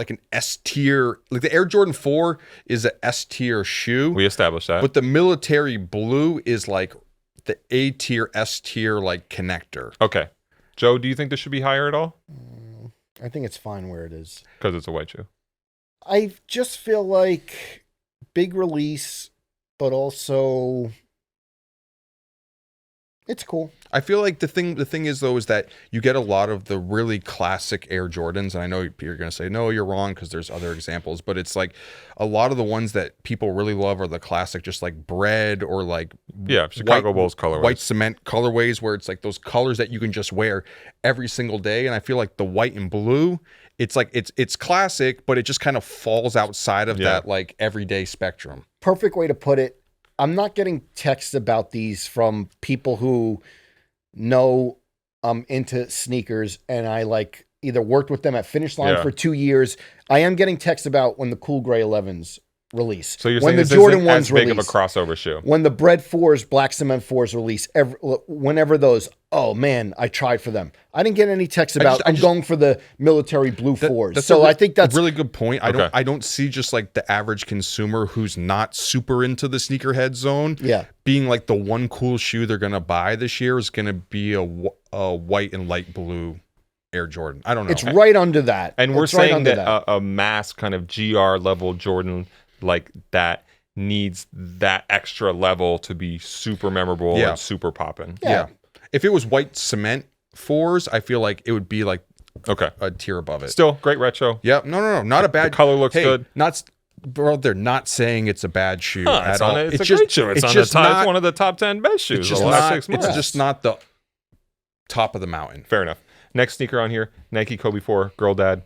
tier. Like the Air Jordan 4 is a S tier shoe. We established that. But the military blue is like the A tier, S tier like connector. Okay. Joe, do you think this should be higher at all? I think it's fine where it is. Because it's a white shoe. I just feel like big release, but also it's cool. I feel like the thing is though is that you get a lot of the really classic Air Jordans, and I know you're going to say no, you're wrong because there's other examples, but it's like a lot of the ones that people really love are the classic, just like bread or like Chicago Bulls colorways, white cement colorways, where it's like those colors that you can just wear every single day. And I feel like the white and blue, it's like it's classic, but it just kind of falls outside of that like everyday spectrum. Perfect way to put it. I'm not getting texts about these from people who know I'm into sneakers, and I like either worked with them at Finish Line Yeah. for 2 years. I am getting texts about when the Cool Gray 11s release. So you're when saying the this Jordan isn't as 1s big release, of a crossover shoe? when the Bread 4s, Black Cement 4s release, whenever those, oh man, I tried for them. I didn't get any texts about I'm going for the military blue 4s. So I think that's a really good point. Okay. I don't see just like the average consumer who's not super into the sneakerhead zone. Yeah. Being like the one cool shoe they're gonna buy this year is gonna be a white and light blue Air Jordan. I don't know. it's right under that. And we're It's right saying under that a mass kind of GR level Jordan like that needs that extra level to be super memorable and super poppin'. Yeah. If it was white cement 4s, I feel like it would be like Okay. a tier above it. Still great retro. Yep. No. Not a bad. The color looks good. Bro, they're not saying it's a bad shoe at all. It's a great shoe. It's one of the top 10 best shoes of the last 6 months. It's just not the top of the mountain. Fair enough. Next sneaker on here, Nike Kobe 4, Girl Dad.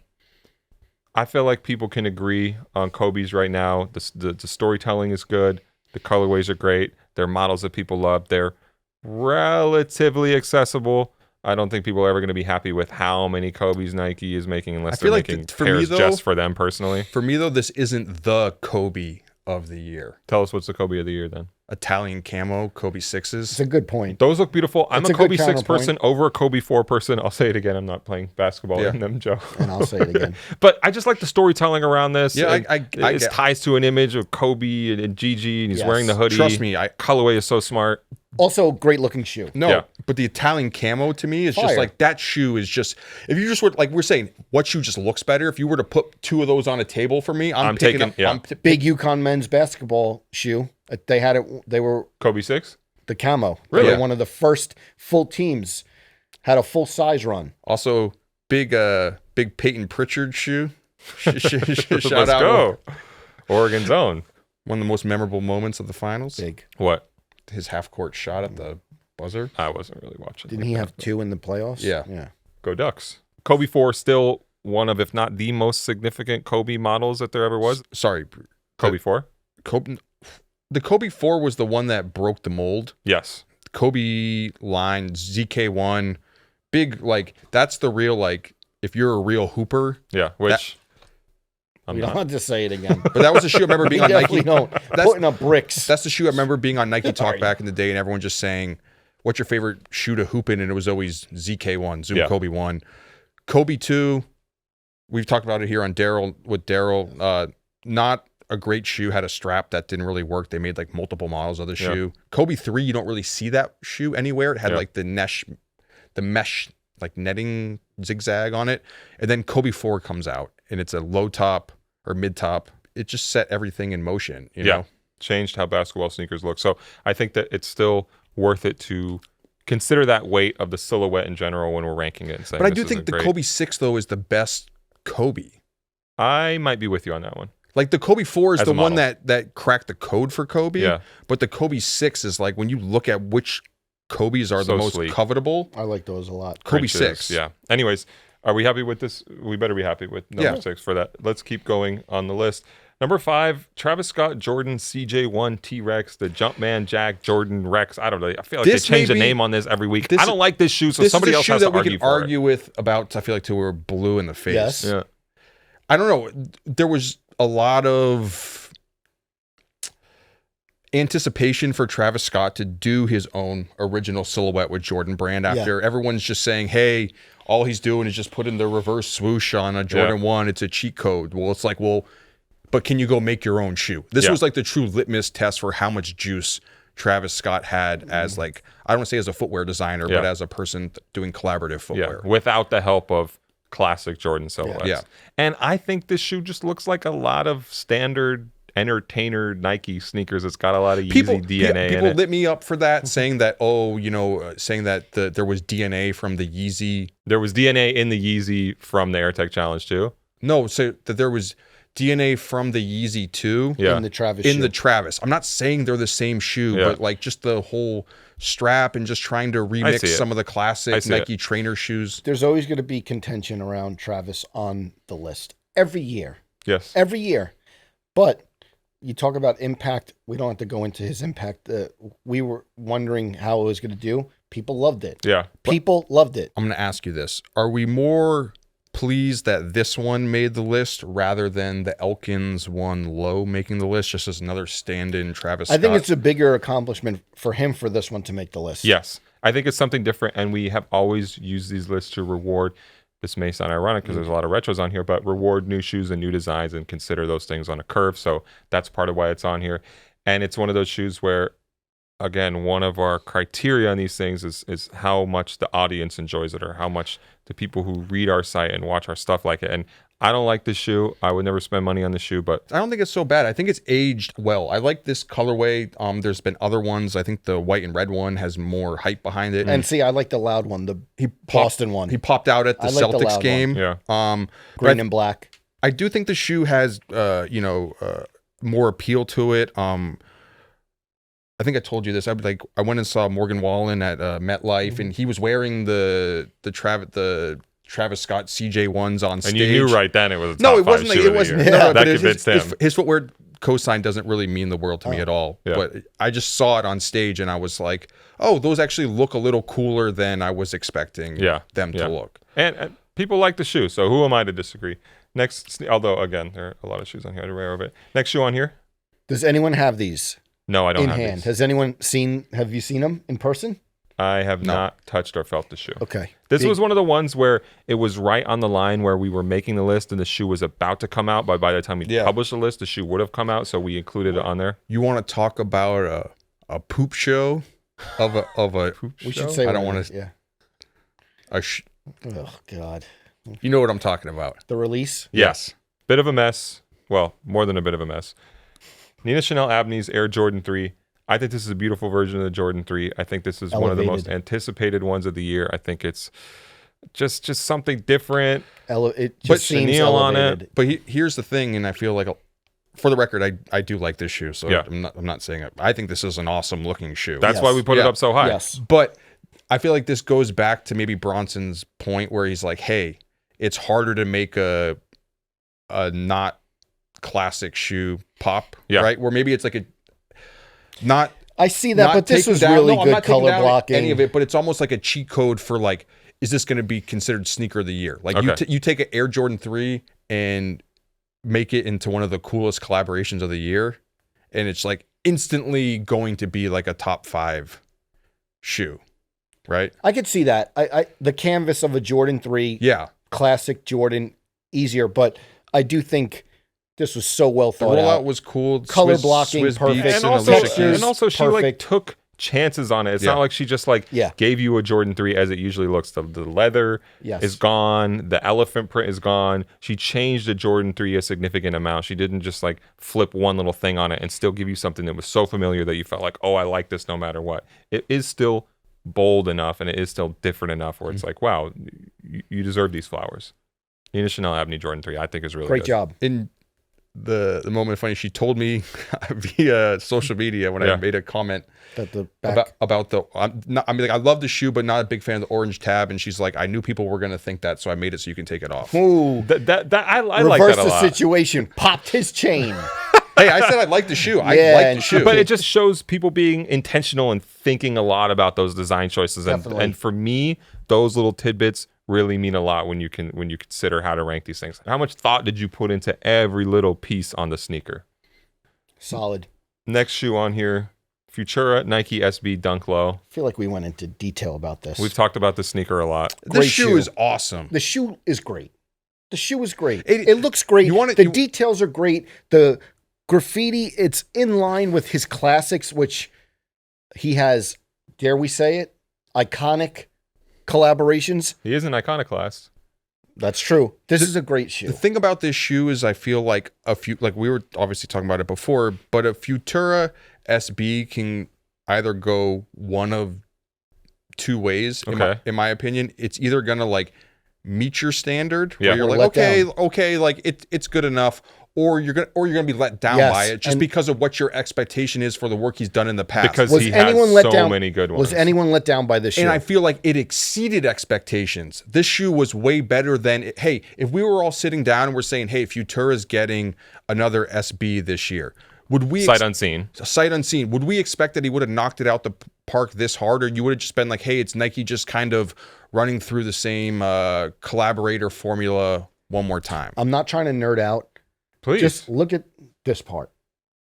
I feel like people can agree on Kobe's right now. The storytelling is good. The colorways are great. They're models that people love. They're relatively accessible. I don't think people are ever going to be happy with how many Kobe's Nike is making unless they're making pairs just for them personally. For me, though, this isn't the Kobe of the year. Tell us what's the Kobe of the year then. Italian camo, Kobe It's 6s. a good point. Those look beautiful. I'm It's a a good Kobe 6 counterpoint. person over a Kobe 4 person. I'll say it again. I'm not playing basketball in them, Joe. And I'll say it again. But I just like the storytelling around this. Yeah, it ties to an image of Kobe and Gigi, and he's wearing the hoodie. Trust me, colorway is so smart. Also, great looking shoe. But the Italian camo to me is just Fire. like that shoe is just. If you just were like we're saying, what shoe just looks better? If you were to put 2 of those on a table for me, I'm picking taking- up. yeah. I'm Big UConn men's basketball shoe. They had it. They were Kobe 6? the camo. Really? They were one of the first full teams. Had a full size run. Also, big Peyton Pritchard shoe. Shout Let's out. go. Oregon's own. One of the most memorable moments of the finals. Big. What? His half court shot at the buzzer. I wasn't really watching. Didn't he have 2 in the playoffs? Yeah. Yeah. Go Ducks. Kobe 4 still one of, if not the most significant Kobe models that there ever was. Sorry, Kobe 4? The Kobe 4 was the one that broke the mold. Yes. Kobe line, ZK1, big, like, that's the real, like, if you're a real hooper. Yeah, which I'm We don't not. have to say it again. But that was the shoe I remember being We on definitely Nike. don't. Putting up bricks. That's the shoe I remember being on Nike Talk Sorry. back in the day, and everyone just saying, what's your favorite shoe to hoop in? And it was always ZK1, Zoom Yeah. Kobe 1. Kobe 2, we've talked about it here on Daryl. Not a great shoe, had a strap that didn't really work. They made like multiple models of the shoe. Kobe 3, you don't really see that shoe anywhere. It had like the mesh like netting zigzag on it. And then Kobe 4 comes out, and it's a low top or mid top. It just set everything in motion, you know? Changed how basketball sneakers look. So I think that it's still worth it to consider that weight of the silhouette in general when we're ranking it and saying, But I do think the Kobe 6 though is the best Kobe. I might be with you on that one. Like the Kobe 4 is As the a one model. that cracked the code for Kobe. Yeah. But the Kobe 6 is like when you look at which Kobe's are So the most sleek. covetable. I like those a lot. Kobe Princes, 6. Yeah. Anyways, are we happy with this? We better be happy with number 6 for that. Let's keep going on the list. Number 5, Travis Scott Jordan CJ1 T-Rex, the Jumpman Jack Jordan Rex. I don't know. I feel like This they change may the be- name on this every week. this- I don't like this shoe, so This somebody is a else shoe has that to we can for argue with about. I feel like till we're blue in the face. Yes. it. Yeah. I don't know. There was a lot of anticipation for Travis Scott to do his own original silhouette with Jordan Brand after everyone's just saying, hey, all he's doing is just putting the reverse swoosh on a Jordan 1. It's a cheat code. Well, it's like, well, but can you go make your own shoe? This was like the true litmus test for how much juice Travis Scott had as like, I don't want to say as a footwear designer, but as a person doing collaborative footwear. Without the help of classic Jordan silhouettes. Yeah. And I think this shoe just looks like a lot of standard entertainer Nike sneakers. It's got a lot of Yeezy DNA in people it. lit me up for that, saying that, saying that there was DNA from the Yeezy. There was DNA in the Yeezy from the AirTech Challenge too. No, so that there was DNA from the Yeezy 2 Yeah. In the Travis in shoe. the Travis. I'm not saying they're the same shoe, but like just the whole strap and just trying to remix see it. some of the I classic see Nike trainer shoes. There's always going to be contention around Travis on the list. Every year. Yes. Every year. But you talk about impact. We don't have to go into his impact. We were wondering how it was going to do. People loved it. Yeah. People loved it. I'm going to ask you this. Are we more pleased that this one made the list rather than the Elkins one low making the list, just as another stand-in Travis Scott? I think it's a bigger accomplishment for him for this one to make the list. Yes. I think it's something different, and we have always used these lists to reward. This may sound ironic because there's a lot of retros on here, but reward new shoes and new designs and consider those things on a curve. So that's part of why it's on here. And it's one of those shoes where, again, one of our criteria on these things is how much the audience enjoys it, or how much the people who read our site and watch our stuff like it. And I don't like this shoe. I would never spend money on the shoe, but I don't think it's so bad. I think it's aged well. I like this colorway. There's been other ones. I think the white and red one has more hype behind it. And see, I like the loud one, the Boston one. He popped out at the I like the Celtics loud game. yeah. Green and black. I do think the shoe has, more appeal to it. I think I told you this. I went and saw Morgan Wallen at MetLife, and he was wearing the Travis Scott CJ ones on stage. And you knew right then it was a top No, it five wasn't. shoe It of the wasn't. year. No, That but convinced him. his footwear cosign doesn't really mean the world to me at all. Yeah. But I just saw it on stage, and I was like, "Oh, those actually look a little cooler than I was expecting them to look." And people like the shoe, so who am I to disagree? Next, although again, there are a lot of shoes on here. I'd aware of it. Next shoe on here? Does anyone have these No, I don't in have hand? these. Has anyone seen? Have you seen them in person? I have not touched or felt the shoe. Okay. This was one of the ones where it was right on the line where we were making the list and the shoe was about to come out. But by the time we published the list, the shoe would have come out, so we included it on there. You want to talk about a poop show of a poop We show? should say. I don't want to. Yeah. Oh God. You know what I'm talking about. The release. Yes. Bit of a mess. Well, more than a bit of a mess. Nina Chanel Abney's Air Jordan 3. I think this is a beautiful version of the Jordan 3. I think this is one of the most anticipated ones of the year. I think it's just something different. It just seems chenille on elevated. it. But here's the thing, and I feel like, for the record, I do like this shoe. So I'm not saying it. I think this is an awesome looking shoe. That's why we put it up so high. Yes. But I feel like this goes back to maybe Bronson's point where he's like, hey, it's harder to make a not classic shoe pop, right? Where maybe it's like I see that, but this was really good color blocking. Any of it, but it's almost like a cheat code for like, is this going to be considered sneaker of the year? Like you take an Air Jordan 3 and make it into one of the coolest collaborations of the year, and it's like instantly going to be like a top 5 shoe, right? I could see that. The canvas of a Jordan 3, classic Jordan, easier, but I do think this was so well thought out. The rollout was cool. Color blocking, perfect. And also she like took chances on it. It's not like she just like gave you a Jordan 3 as it usually looks. The leather is gone. The elephant print is gone. She changed the Jordan 3 a significant amount. She didn't just like flip one little thing on it and still give you something that was so familiar that you felt like, oh, I like this no matter what. It is still bold enough and it is still different enough where it's like, wow, you deserve these flowers. Nina Chanel Abney Jordan 3, I think is really great good. job. In the moment funny, she told me via social media when I made a comment that the back. about the I love the shoe but not a big fan of the orange tab, and she's like, I knew people were going to think that, so I made it so you can take it off. Ooh, I like reverse that a lot. the situation, popped his chain. Hey, I said I like the shoe. I like the shoe. But it just shows people being intentional and thinking a lot about those design choices. And for me, those little tidbits really mean a lot when you consider how to rank these things. How much thought did you put into every little piece on the sneaker? Solid. Next shoe on here, Futura Nike SB Dunk Low. I feel like we went into detail about this. We've talked about the sneaker a lot. This shoe is awesome. The shoe is great. The shoe is great. It looks great. The details are great. The graffiti, it's in line with his classics, which he has, dare we say it, iconic collaborations. He is an iconoclast. That's true. This is a great shoe. The thing about this shoe is I feel like we were obviously talking about it before, but a Futura SB can either go one of two ways. In my opinion, it's either going to like meet your standard where you're like, okay, like it's good enough, or you're gonna be let down by it just because of what your expectation is for the work he's done in the past. Because he has so many good ones. Was anyone let down by this shoe? And I feel like it exceeded expectations. This shoe was way better than hey, if we were all sitting down and we're saying, hey, Futura's getting another SB this year, Would we Sight unseen. Sight unseen? Would we expect that he would have knocked it out the park this hard, or you would have just been like, hey, it's Nike just kind of running through the same collaborator formula one more time? I'm not trying to nerd out. Please. Just look at this part.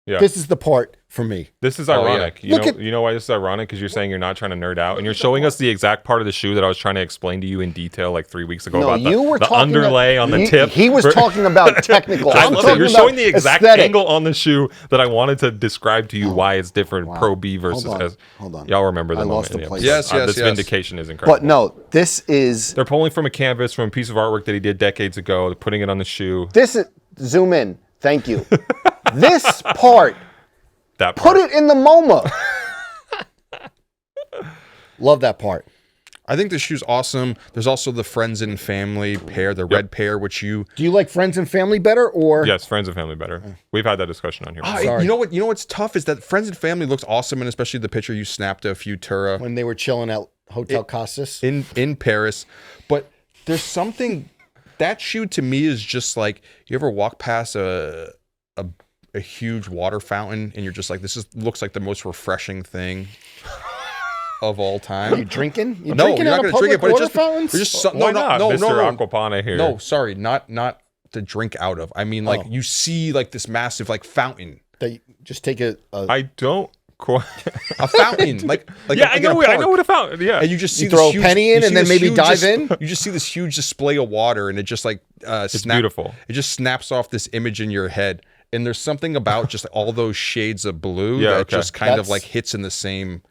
Yeah. This is the part for me. This is Oh, yeah. ironic. You know why this is ironic? Because you're saying you're not trying to nerd out, and you're showing us the exact part of the shoe that I was trying to explain to you in detail like 3 weeks ago No, about you were the talking underlay on the he, tip. He was talking about technical. I I'm love it. talking You're about showing the exact aesthetic. angle on the shoe that I wanted to describe to you why it's different Wow. Pro B versus Hold on. S. Hold on. Y'all remember the I moment lost in the the place. episode. Yes, This yes. vindication is incredible. But no, this is They're pulling from a canvas from a piece of artwork that he did decades ago, they're putting it on the shoe. this is zoom in. Thank you. This part. That part. Put it in the MoMA. Love that part. I think this shoe's awesome. There's also the friends and family pair, the red pair, which you. Do you like friends and family better or? Yes, friends and family better. We've had that discussion on here. Sorry. You know what? You know what's tough is that friends and family looks awesome, and especially the picture you snapped of Futura When they were chilling at Hotel Costas. in Paris. But there's something that shoe to me is just like, you ever walk past a huge water fountain and you're just like, looks like the most refreshing thing of all Are you time. drinking? You No, drinking you're out not of gonna drink public it, but it's water just fountains? there's just Why not, no, Mr. Aquapana here? No, sorry, not to drink out of. I mean, like you see like this massive like fountain, That you just take a I don't quite. a fountain, like Yeah, like I in a know park. what a fountain. Yeah. And you just see You this throw a huge, penny you in see and then this maybe huge dive in? You just see this huge display of water, and it just like It's beautiful. It just snaps off this image in your head, and there's something about just all those shades of blue Yeah, that okay. just kind of That's- like hits in the same.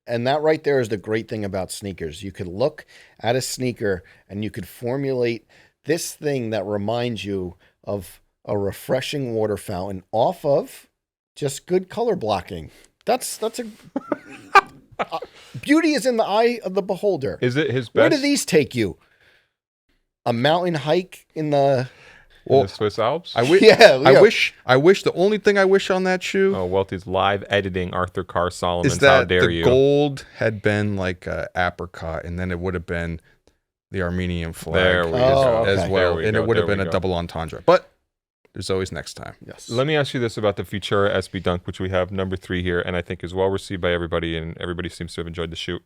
And that right there is the great thing about sneakers. You could look at a sneaker and you could formulate this thing that reminds you of a refreshing water fountain off of just good color blocking. That's a beauty is in the eye of the beholder. Is it his best? Where do these take you? A mountain hike in the in the Swiss Alps? I wish. Yeah, I yeah. wish. The only thing I wish on that shoe Oh, Welty's live editing Arthur Carr Solomon's. is How that dare the you? gold had been like apricot, and then it would have been the Armenian flag. There we Oh, go. as okay. well, There we and go, it would have there been we a go. double entendre. But there's always next time. yes. Let me ask you this about the Futura SB Dunk, which we have number 3 here, and I think is well received by everybody, and everybody seems to have enjoyed the shoe.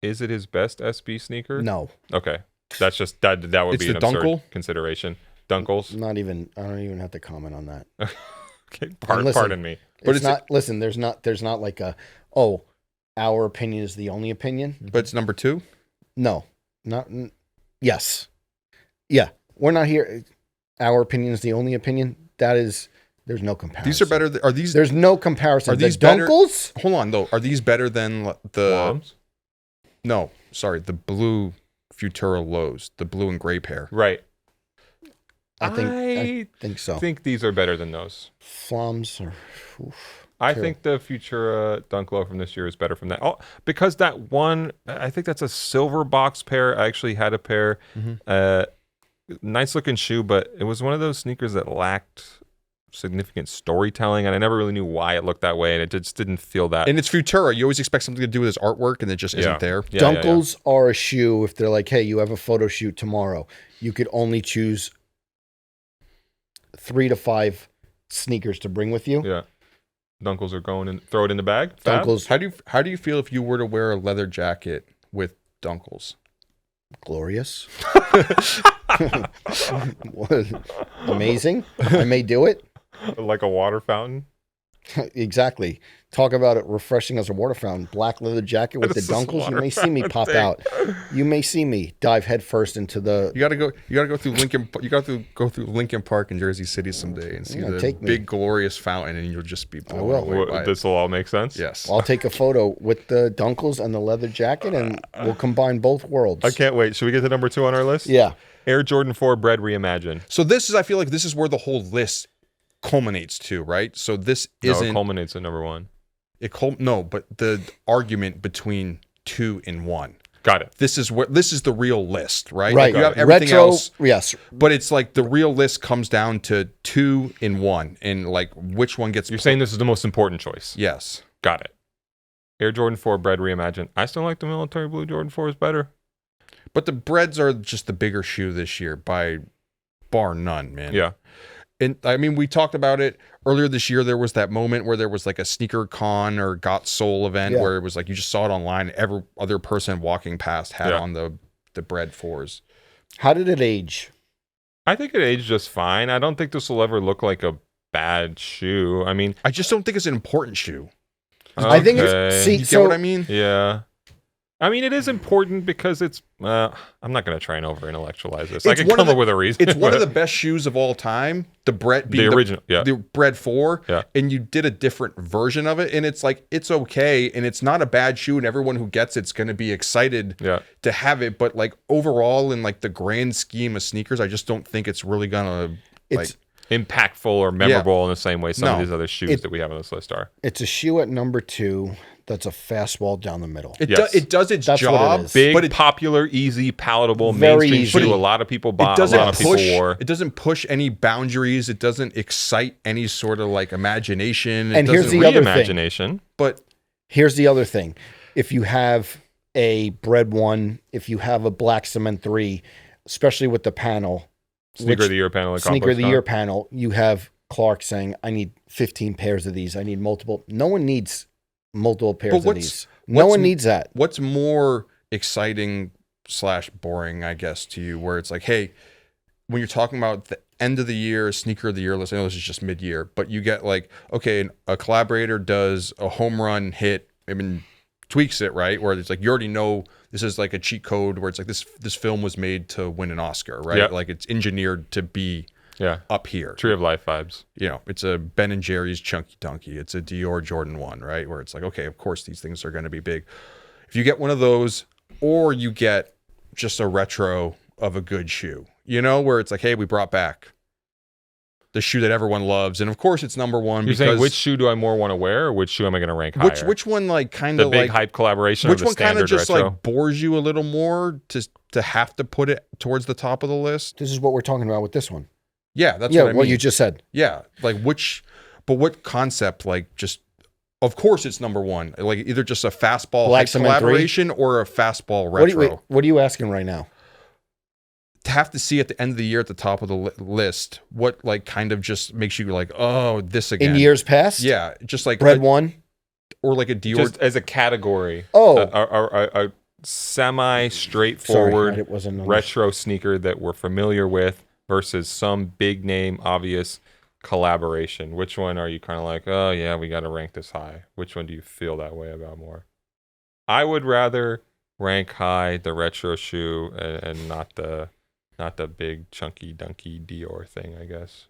Is it his best SB sneaker? No, Okay, that's just that would It's be the an absurd Dunkel? consideration. Dunkles. not even. I don't even have to comment on that. Okay, listen, pardon me. But It's not. Listen, there's not like a. Oh, our opinion is the only opinion. But it's number 2. No, not. Yes, yeah. We're not here. Our opinion is the only opinion. That is. There's no comparison. These are better. Are these? There's no comparison. Are these the better- Dunkles? Hold on though. Are these better than the? Moms? No, sorry, the blue Futura lows, the blue and gray pair. Right. I think so. I think these are better than those. Flums are. Oof. I True. think the Futura Dunk Low from this year is better from that. Oh, because that one, I think that's a silver box pair. I actually had a pair. Nice looking shoe, but it was one of those sneakers that lacked significant storytelling, and I never really knew why it looked that way, and it just didn't feel that. And it's Futura. You always expect something to do with his artwork, and it just isn't there. Dunkles are a shoe. If they're like, hey, you have a photo shoot tomorrow, you could only choose 3 to 5 sneakers to bring with you. Yeah. Dunkles are going and throw it in the bag. Fab? Dunkles, How do you feel if you were to wear a leather jacket with Dunkles? glorious. Amazing. I may do it. Like a water fountain. Exactly. Talk about it refreshing as a water fountain. Black leather jacket with the This is Dunkles. You may water see me pop fountain out. You may see me dive headfirst into the. You gotta go through Lincoln. You got to go through Lincoln Park in Jersey City someday and see Yeah, the take me. big glorious fountain, and you'll just be blown will. away by it. This will all make sense. Yes. I'll take a photo with the Dunkles and the leather jacket, and we'll combine both worlds. I can't wait. Should we get to number 2 on our list? Yeah. Air Jordan 4 Bread Reimagined. So I feel like this is where the whole list culminates to, right? So this No, isn't it culminates at number 1. no, but the argument between 2 and 1. Got it. This is the real list, right? Right. Like, you have everything Retro. else, Yes. but it's like the real list comes down to 2 and 1, and like which one gets. You're saying this is the most important choice. Yes. Got it. Air Jordan 4 Bread Reimagined. I still like the military blue Jordan 4s better. But the Breads are just the bigger shoe this year by bar none, man. Yeah. And I mean, we talked about it earlier this year. There was that moment where there was like a sneaker con or got soul event where it was like you just saw it online. Every other person walking past had on the Bred 4s. How did it age? I think it aged just fine. I don't think this will ever look like a bad shoe. I mean, I just don't think it's an important shoe. I think it's, You get what I mean? Yeah. I mean, it is important because it's. I'm not going to try and over intellectualize this. I can come up with a reason. It's one of the best shoes of all time. The Bred, the original, the Bred 4. Yeah. And you did a different version of it, and it's like it's okay, and it's not a bad shoe, and everyone who gets it's going to be excited to have it. But like overall, in like the grand scheme of sneakers, I just don't think it's really gonna like impactful or memorable in the same way some of these other shoes that we have on this list are. It's a shoe at number 2 that's a fastball down the middle. It does its job. Big, but popular, easy, palatable, very mainstream shoe. A lot of people bought. A lot of people wore. It doesn't push any boundaries. It doesn't excite any sort of like imagination. And here's the other thing. But here's the other thing: if you have a Bred 1, if you have a Black Cement 3, especially with the panel, Sneaker of the Year panel, Sneaker of the Year panel, you have Clark saying, "I need 15 pairs of these. I need multiple." No one needs multiple pairs of these. No one needs that. What's more exciting / boring, I guess, to you, where it's like, hey, when you're talking about the end of the year, sneaker of the year list, I know this is just mid-year, but you get like, okay, a collaborator does a home run hit, I mean, tweaks it, right? Where it's like, you already know this is like a cheat code where it's like this film was made to win an Oscar, right? Yep. Like it's engineered to be up here. Tree of Life vibes. You know, it's a Ben and Jerry's Chunky Dunky. It's a Dior Jordan 1, right? Where it's like, okay, of course these things are going to be big. If you get one of those, or you get just a retro of a good shoe, you know, where it's like, hey, we brought back the shoe that everyone loves, and of course it's number 1. You're saying which shoe do I more want to wear, or which shoe am I going to rank higher? Which one, like, kind of the big like, hype collaboration? Which or the one kind of just retro? like bores you a little more to have to put it towards the top of the list? This is what we're talking about with this one. Yeah, that's what I mean. What you just said. Yeah, like what concept? Like, just of course it's number 1. Like either just a fastball hype collaboration or a fastball retro. What are you asking right now? To have to see at the end of the year at the top of the list, what like kind of just makes you like, oh, this again. In years past? Yeah, just like Bred 1? Or like a Dior. Just as a category. Oh. A semi-straightforward retro sneaker that we're familiar with versus some big name, obvious collaboration. Which one are you kind of like, oh yeah, we got to rank this high? Which one do you feel that way about more? I would rather rank high the retro shoe and not the big chunky dunky Dior thing, I guess.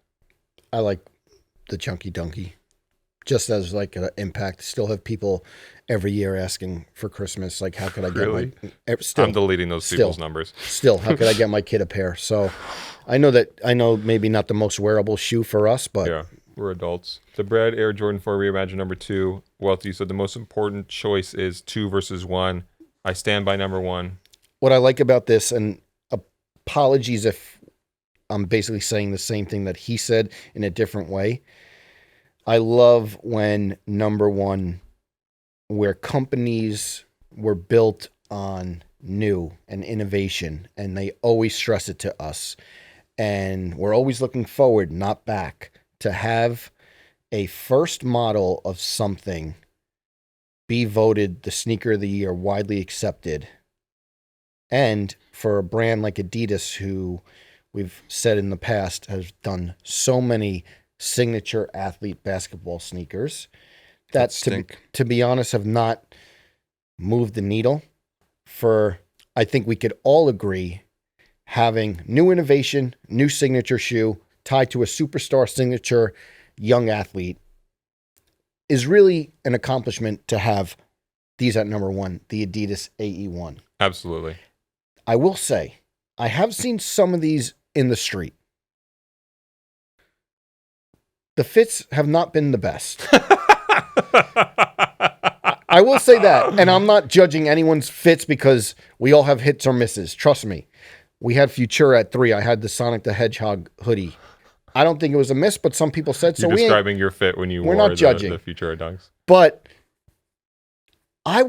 I like the chunky dunky. Just as like an impact. Still have people every year asking for Christmas, like, how could I get I'm deleting those people's numbers. Still, how could I get my kid a pair? So I know maybe not the most wearable shoe for us, but yeah, we're adults. The Bred Air Jordan 4 Reimagine number 2. Welty said the most important choice is 2 versus 1. I stand by number 1. What I like about this, and apologies if I'm basically saying the same thing that he said in a different way. I love when number 1, where companies were built on new and innovation, and they always stress it to us. And we're always looking forward, not back, to have a first model of something be voted the sneaker of the year, widely accepted. And for a brand like Adidas, who we've said in the past has done so many signature athlete basketball sneakers that to be honest have not moved the needle. For I think we could all agree, having new innovation, new signature shoe tied to a superstar signature young athlete is really an accomplishment to have these at number 1, the Adidas AE1. Absolutely. I will say, I have seen some of these in the street. The fits have not been the best. I will say that, and I'm not judging anyone's fits because we all have hits or misses. Trust me. We had Futura at 3. I had the Sonic the Hedgehog hoodie. I don't think it was a miss, but some people said so. You're describing your fit when you wore not judging. The Futura dunks. But I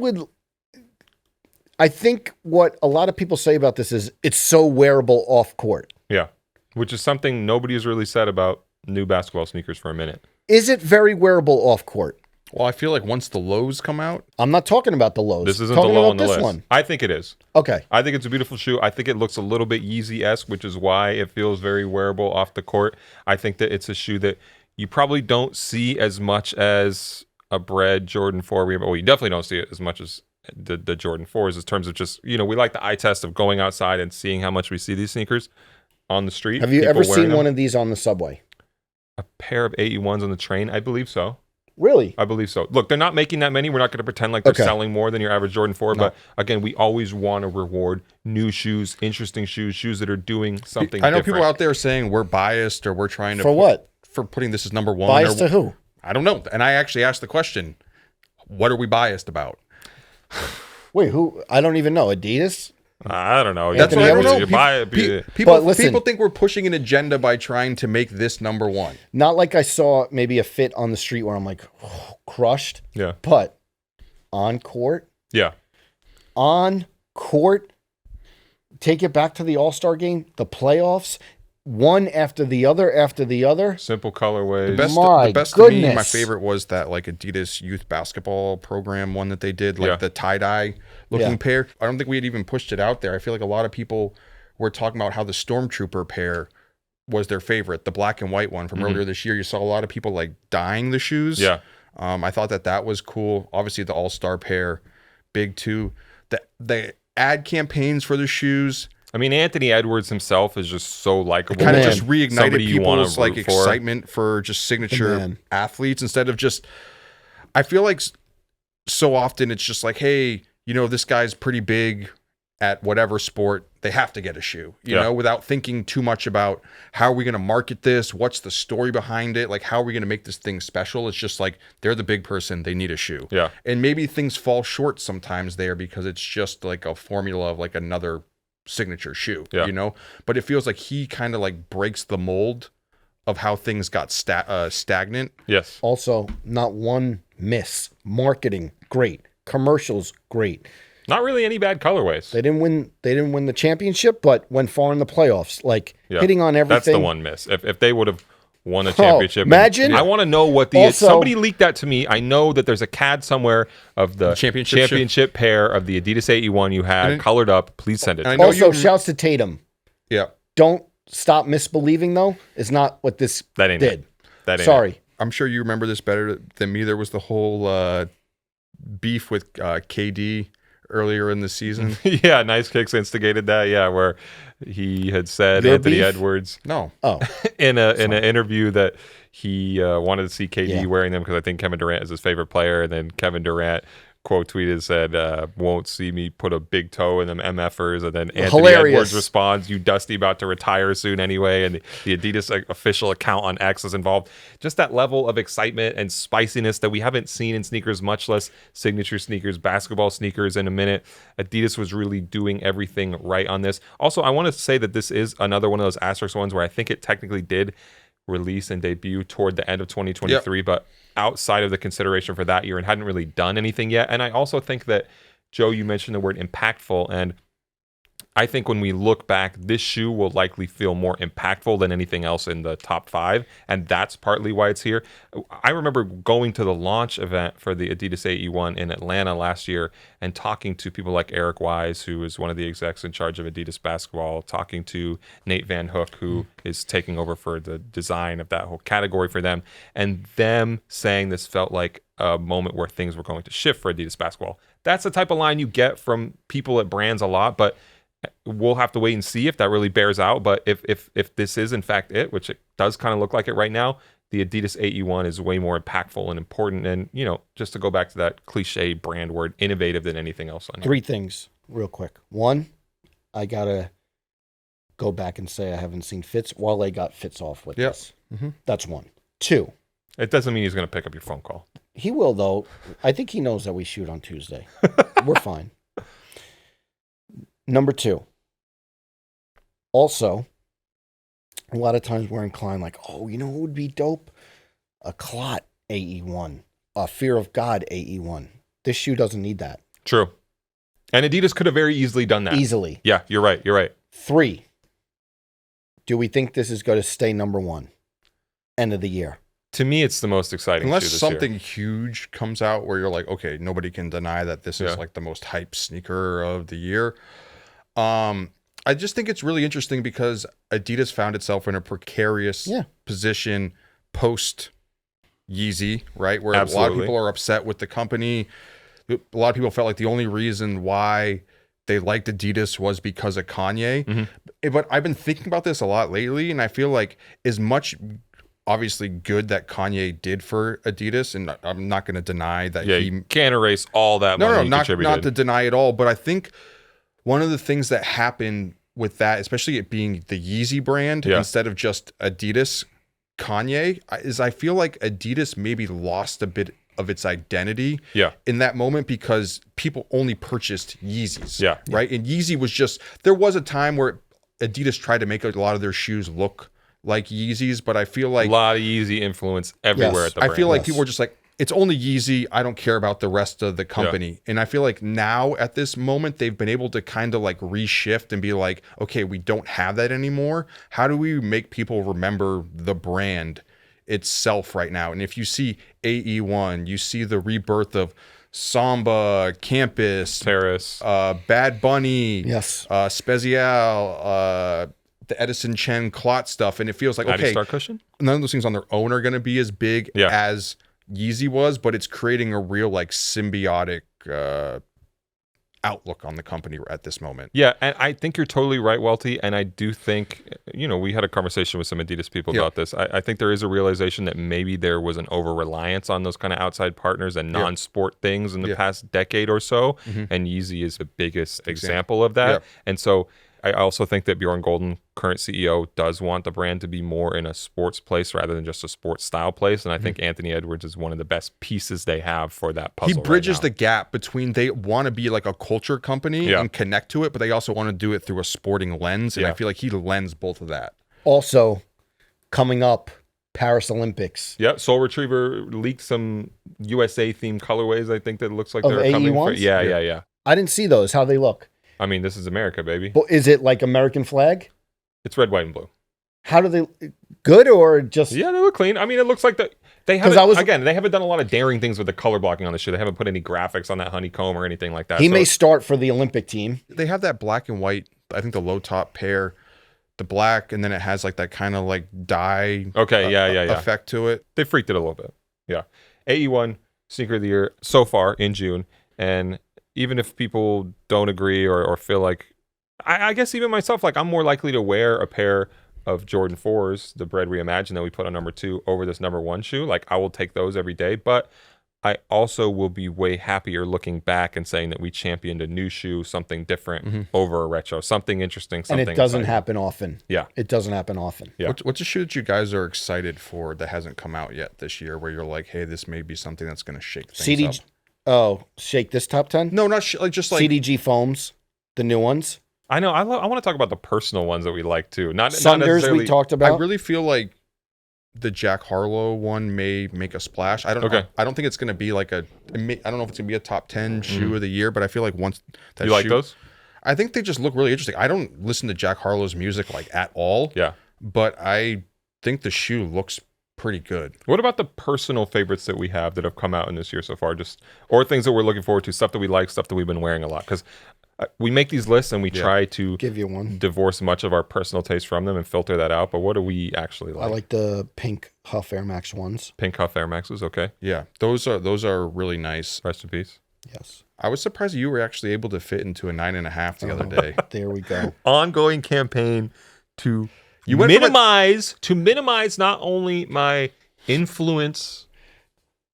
think what a lot of people say about this is it's so wearable off court. Yeah, which is something nobody has really said about new basketball sneakers for a minute. Is it very wearable off court? Well, I feel like once the lows come out, I'm not talking about the lows. This isn't the Talking low about on the this list. one. I think it is. Okay. I think it's a beautiful shoe. I think it looks a little bit Yeezy-esque, which is why it feels very wearable off the court. I think that it's a shoe that you probably don't see as much as a Bread Jordan 4. Well, you definitely don't see it as much as the Jordan 4s in terms of just, we like the eye test of going outside and seeing how much we see these sneakers on the street. Have you people ever wearing seen them. one of these on the subway? A pair of 81s on the train? I believe so. Really? I believe so. Look, they're not making that many. We're not going to pretend like they're Okay. selling more than your average Jordan 4. No. But again, we always want to reward new shoes, interesting shoes, shoes that are doing something I know different. people out there saying we're biased or we're trying to For what? for putting this as number one. Biased or, to who? I don't know. And I actually asked the question, what are we biased about? Wait, who? I don't even know. Adidas? I don't know. That's Anthony what I don't know. Edwards, You People, buy it. people, But listen- people think we're pushing an agenda by trying to make this number one. Not like I saw maybe a fit on the street where I'm like, oh, crushed. Yeah. But on court, Yeah. take it back to the All-Star game, the playoffs, one after the other. Simple colorways. My The best to me, my goodness. favorite was that like Adidas youth basketball program one that they did, like Yeah. the tie-dye looking Yeah. pair. I don't think we had even pushed it out there. I feel like a lot of people were talking about how the Stormtrooper pair was their favorite, the black and white one from earlier this year. You saw a lot of people like dyeing the shoes. Yeah. I thought that was cool. Obviously the All-Star pair, big too. The ad campaigns for the shoes I mean, Anthony Edwards himself is just so likable. kind of Man. just reignited Somebody you wanna people's like root for. excitement for just signature man. athletes instead of just. I feel like so often it's just like, hey, this guy's pretty big at whatever sport. They have to get a shoe, you Yeah. know, without thinking too much about how are we going to market this? What's the story behind it? Like, how are we going to make this thing special? It's just like they're the big person. They need a shoe. Yeah. And maybe things fall short sometimes there because it's just like a formula of like another signature shoe, Yeah. But it feels like he kind of like breaks the mold of how things got stagnant. Yes. Also, not one miss. Marketing, great. Commercials, great. Not really any bad colorways. They didn't win the championship, but went far in the playoffs. Like Yeah. hitting on everything. That's the one miss. If they would have won a championship. imagine. I want to know what Also- somebody leaked that to me. I know that there's a CAD somewhere of the Championship pair of the Adidas 81 you had And- colored up. Please send it to I me. know Also, you- shouts to Tatum. Yeah. Don't stop misbelieving, though, is not what this That ain't did. it. That ain't Sorry. I'm sure you remember this better than me. There was the whole beef with KD earlier in the season. it. Yeah, Nice Kicks instigated that. Yeah, where he had said Your Anthony beef? Edwards No. Oh, in an interview that he wanted to see KD Yeah. wearing them because I think Kevin Durant is his favorite player, and then Kevin Durant quote tweeted said, "Won't see me put a big toe in them MFers," and then Anthony Hilarious. Edwards responds, "You dusty about to retire soon anyway," and the Adidas official account on X is involved. Just that level of excitement and spiciness that we haven't seen in sneakers, much less signature sneakers, basketball sneakers in a minute. Adidas was really doing everything right on this. Also, I want to say that this is another one of those asterisk ones where I think it technically did release and debut toward the end of 2023, but outside of the consideration for that year and hadn't really done anything yet. And I also think that, Joe, you mentioned the word impactful, and I think when we look back, this shoe will likely feel more impactful than anything else in the top 5, and that's partly why it's here. I remember going to the launch event for the Adidas 81 in Atlanta last year and talking to people like Eric Wise, who is one of the execs in charge of Adidas basketball, talking to Nate Van Hook, who is taking over for the design of that whole category for them, and them saying this felt like a moment where things were going to shift for Adidas basketball. That's the type of line you get from people at brands a lot, but we'll have to wait and see if that really bears out. But if this is in fact it, which it does kind of look like it right now, the Adidas 81 is way more impactful and important. And, just to go back to that cliche brand word, innovative than anything else on here. 3 things real quick. 1, I got to go back and say I haven't seen Fitz. Wale got Fitz off with Yep. this. Mhm. That's 1. 2, It doesn't mean he's going to pick up your phone call. he will, though. I think he knows that we shoot on Tuesday. We're fine. Number 2. Also, a lot of times we're inclined like, oh, who would be dope? A Clot AE1, a Fear of God AE1. This shoe doesn't need that. True. And Adidas could have very easily done that. Easily. Yeah, you're right. 3, do we think this is going to stay number 1? end of the year. To me, it's the most exciting Unless shoe this something year. huge comes out where you're like, okay, nobody can deny that this is like the most hyped sneaker of the year. I just think it's really interesting because Adidas found itself in a precarious position post Yeezy, right? Where Absolutely. a lot of people are upset with the company. A lot of people felt like the only reason why they liked Adidas was because of Kanye. But I've been thinking about this a lot lately, and I feel like as much obviously good that Kanye did for Adidas, and I'm not going to deny that you can't erase all that money he contributed. Not to deny it all, but I think one of the things that happened with that, especially it being the Yeezy brand instead of just Adidas Kanye, is I feel like Adidas maybe lost a bit of its identity in that moment because people only purchased Yeezys. Right. And Yeezy was just, there was a time where Adidas tried to make a lot of their shoes look like Yeezys, but I feel like a lot of Yeezy influence everywhere at the brand. I feel like people were just like, it's only Yeezy. I don't care about the rest of the company. And I feel like now at this moment, they've been able to kind of like reshift and be like, okay, we don't have that anymore. How do we make people remember the brand itself right now? And if you see AE1, you see the rebirth of Samba, Campus, Paris, Bad Bunny, Spezial, the Edison Chen Clot stuff, and it feels like, okay, Star Cushion? None of those things on their own are going to be as big as Yeezy was, but it's creating a real like symbiotic outlook on the company at this moment. Yeah, and I think you're totally right, Welty, and I do think, we had a conversation with some Adidas people about this. I think there is a realization that maybe there was an over-reliance on those kind of outside partners and non-sport things in the past decade or so, and Yeezy is the biggest example of that. And so I also think that Bjorn Golden, current CEO, does want the brand to be more in a sports place rather than just a sports style place. And I think Anthony Edwards is one of the best pieces they have for that puzzle. He bridges the gap between they want to be like a culture company and connect to it, but they also want to do it through a sporting lens. And I feel like he lends both of that. Also, coming up, Paris Olympics. Yeah, Soul Retriever leaked some USA themed colorways. I think that looks like they're coming. Yeah. I didn't see those. How they look? I mean, this is America, baby. But is it like American flag? It's red, white, and blue. How do they good or just? Yeah, they look clean. I mean, it looks like they haven't. Again, they haven't done a lot of daring things with the color blocking on the shoe. They haven't put any graphics on that honeycomb or anything like that. He may start for the Olympic team. They have that black and white. I think the low top pair, the black, and then it has like that kind of like dye. Effect to it. They freaked it a little bit. Yeah, AE1 sneaker of the year so far in June, and even if people don't agree or feel like, I guess even myself, like I'm more likely to wear a pair of Jordan 4s, the Bread Reimagined that we put on number 2 over this number 1 shoe. Like I will take those every day, but I also will be way happier looking back and saying that we championed a new shoe, something different over a retro, something interesting, something And it doesn't exciting. happen often. Yeah. It doesn't happen often. Yeah. What's a shoe that you guys are excited for that hasn't come out yet this year where you're like, hey, this may be something that's going to shake things up? Oh, shake this top 10? No, not just like CDG foams, the new ones. I know. I want to talk about the personal ones that we like too. Not Sunders necessarily. we talked about. I really feel like the Jack Harlow one may make a splash. I don't know. I don't think it's going to be like I don't know if it's going to be a top 10 shoe of the year, but I feel like once that you like those? I think they just look really interesting. I don't listen to Jack Harlow's music like at all. Yeah. But I think the shoe looks pretty good. What about the personal favorites that we have that have come out in this year so far, or things that we're looking forward to, stuff that we like, stuff that we've been wearing a lot? Because we make these lists and we try to give you one, divorce much of our personal taste from them and filter that out. But what do we actually like? I like the pink Huff Air Max ones. Pink Huff Air Maxes, okay. Yeah, those are really nice. Rest in peace. Yes. I was surprised you were actually able to fit into a 9.5 the other day. There we go. Ongoing campaign to minimize not only my influence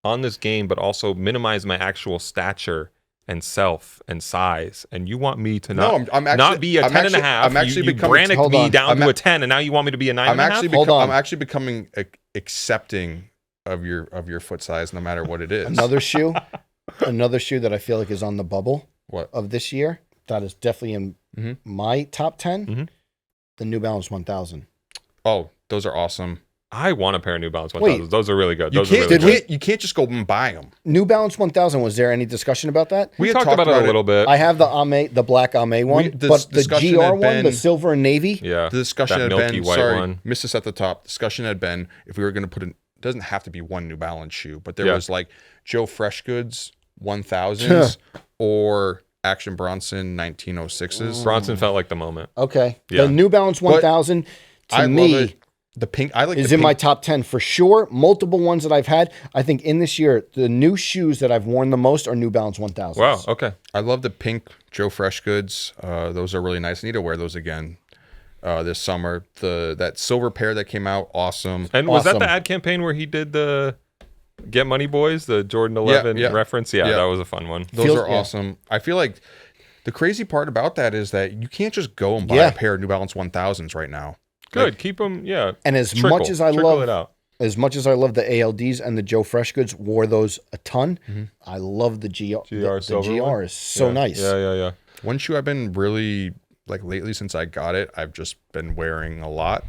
on this game, but also minimize my actual stature and self and size. And you want me to not be a 10.5. I'm actually you branded me down to a 10, and now you want me to be a 9.5? I'm actually becoming accepting of your foot size, no matter what it is. Another shoe that I feel like is on the bubble of this year. That is definitely in my top 10. The New Balance 1000. Oh, those are awesome. I want a pair of New Balance 1000s. Wait. Those are really good. You Those are can't, really good. you can't just go and buy them. New Balance 1000. Was there any discussion about that? We had talked about it a little bit. I have the black Ame one, The but the discussion GR had one, been- the silver and navy. Yeah. The discussion that had milky been, white sorry, one. missed this at the top. Discussion had been if we were going to put in, it doesn't have to be one New Balance shoe, but there Yeah. was like Joe Freshgoods 1000s or Action Bronson 1906s. Bronson felt like the moment. Okay, Yeah. the New Balance 1000 to I love me it. The pink, I like is the in pink. my top 10 for sure. Multiple ones that I've had. I think in this year, the new shoes that I've worn the most are New Balance 1000s. Wow. Okay. I love the pink Joe Freshgoods. Those are really nice. I need to wear those again this summer. That silver pair that came out, awesome. And was that Awesome. the ad campaign where he did the Get Money Boys, the Jordan 11 yeah. reference? Yeah, Yeah. that was a fun one. Those Feels- are yeah. awesome. I feel like the crazy part about that is that you can't just go and buy Yeah. a pair of New Balance 1000s right now. Good. Keep them. Yeah. And as Trickle. much as I Trickle love it out. as much as I love the ALDs and the Joe Freshgoods, wore those a ton. I love the GR. The silver GR one? is so Yeah. nice. Yeah. One shoe I've been really, like lately since I got it, I've just been wearing a lot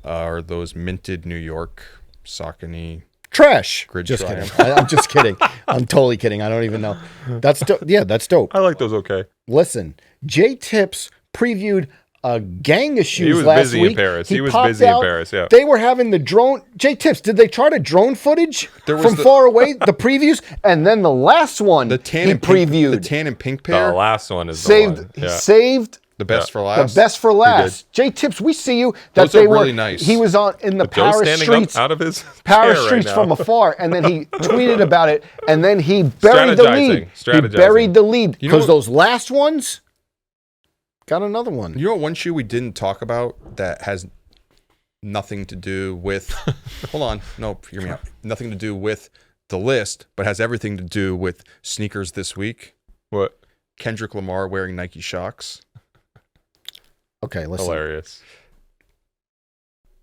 are those minted New York Saucony. Trash. Grid just kidding. Triumph. I'm just kidding. I'm totally kidding. I don't even know. That's dope. Yeah, that's dope. I like those. Okay. Listen, J Tips previewed a gang of shoes He was last busy week. in Paris. He was popped busy in out. Paris. Yeah. They were having the drone. J Tips, did they try to drone footage There was from far away? The previews, and then the last one The tan he and pink, previewed. the tan and pink The pair, last one is saved. the one. He Yeah. saved the best for the last. best for last. J Tips, we see you. That Those they are were really nice. He was on in the Joe's Paris standing streets. up out of his Paris chair streets right from now. afar, and then he tweeted about it, and then he buried the lead. He Strategizing. buried the lead You know because what- those last ones got another one. You know what one shoe we didn't talk about that has nothing to do with hold on, no, hear me out. Nothing to do with the list, but has everything to do with sneakers this week. What? Kendrick Lamar wearing Nike Shox. Okay, listen. Hilarious.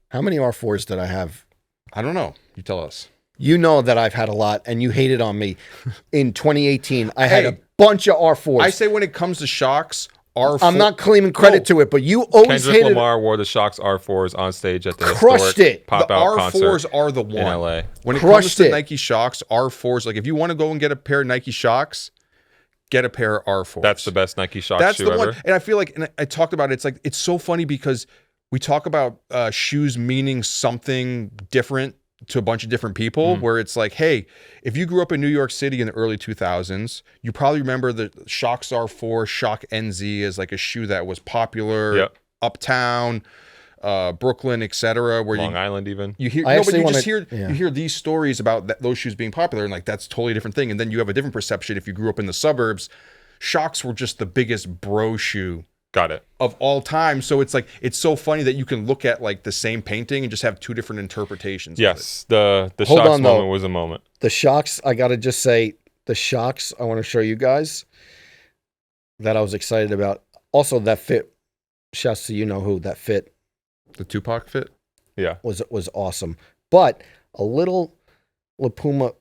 How many R4s did I have? I don't know. You tell us. You know that I've had a lot, and you hated on me. In 2018, I had a Hey, bunch of R4s. I say when it comes to Shox, R4. I'm not claiming credit No. to it, but you always Kendrick hated Lamar wore the Shox R4s on stage at the Crushed historic it. pop The out R4s concert are the in one. LA. When it Crushed comes to it. Nike Shox, R4s, like if you want to go and get a pair of Nike Shox, get a pair of R4s. That's the best Nike Shox That's shoe the ever. one. And I feel like, and I talked about it, it's like, it's so funny because we talk about shoes meaning something different to a bunch of different people, where it's like, hey, if you grew up in New York City in the early 2000s, you probably remember the Shox R4, Shock NZ as like a shoe that was popular Yep. uptown, Brooklyn, etc. Where Long you Island even. you hear I no, but actually you just wanna- hear yeah. you hear these stories about those shoes being popular, and like that's a totally different thing. And then you have a different perception if you grew up in the suburbs. Shox were just the biggest bro shoe Got it. of all time. So it's like it's so funny that you can look at like the same painting and just have two different interpretations. of it. Yes. The Hold Shox on, though. moment was a moment. the Shox. I got to just say, the Shox, I want to show you guys that I was excited about. Also, that fit, shouts to you know who, that fit The Tupac fit. Yeah. was awesome. But a little La Puma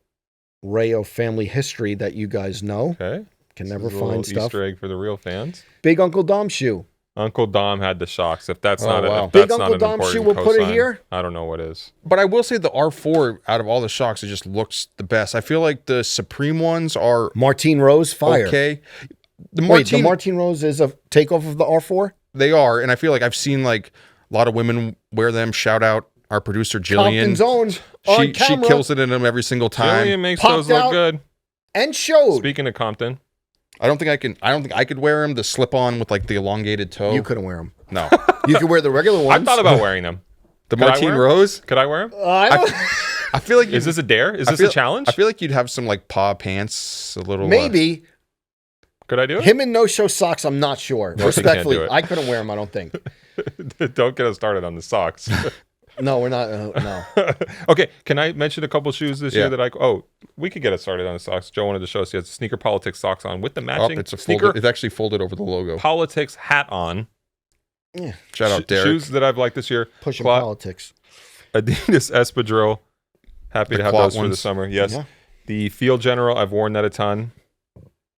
Rayo family history that you guys know. Okay. Can This never is a little find stuff. Easter egg for the real fans. Big Uncle Dom shoe. Uncle Dom had the Shox. If that's Oh, not wow. if that's Big not Uncle an Dom important shoe, we'll put it cosign, here. I don't know what is. But I will say the R4 out of all the Shox, it just looks the best. I feel like the Supreme ones are Martine Rose, fire. okay. The Wait, the Martine, Martine Rose is a takeoff of the R4? they are, and I feel like I've seen like a lot of women wear them. Shout out our producer Jillian. Compton's own on She camera kills it in them every single time. Jillian makes Popped those look out. good. and showed. Speaking of Compton, I don't think I could wear them. The slip on with like the elongated toe. You couldn't wear them. No. You could wear the regular I ones. thought about wearing them. The Could I Martine wear 'em? Rose. Could I wear them? I don't, I feel like Is this a dare? Is I this feel- a challenge? I feel like you'd have some like paw pants, a little maybe Could I do it? him in no show socks. I'm not sure. No, you can't do Respectfully, it. I couldn't wear them. I don't think. Don't get us started on the socks. No, we're not. No. Okay, can I mention a couple shoes this Yeah. year that we could get us started on the socks. Joe wanted to show us he has Sneaker Politics socks on with the Oh, matching it's a Sneaker folded. It's actually folded over the logo. Politics hat on. Shout out Derek. Shoes that I've liked this year. Pushing Clot- politics. Adidas Espadrille. Happy The to have clot those for the ones. summer. Yes. Yeah. The Field General, I've worn that a ton.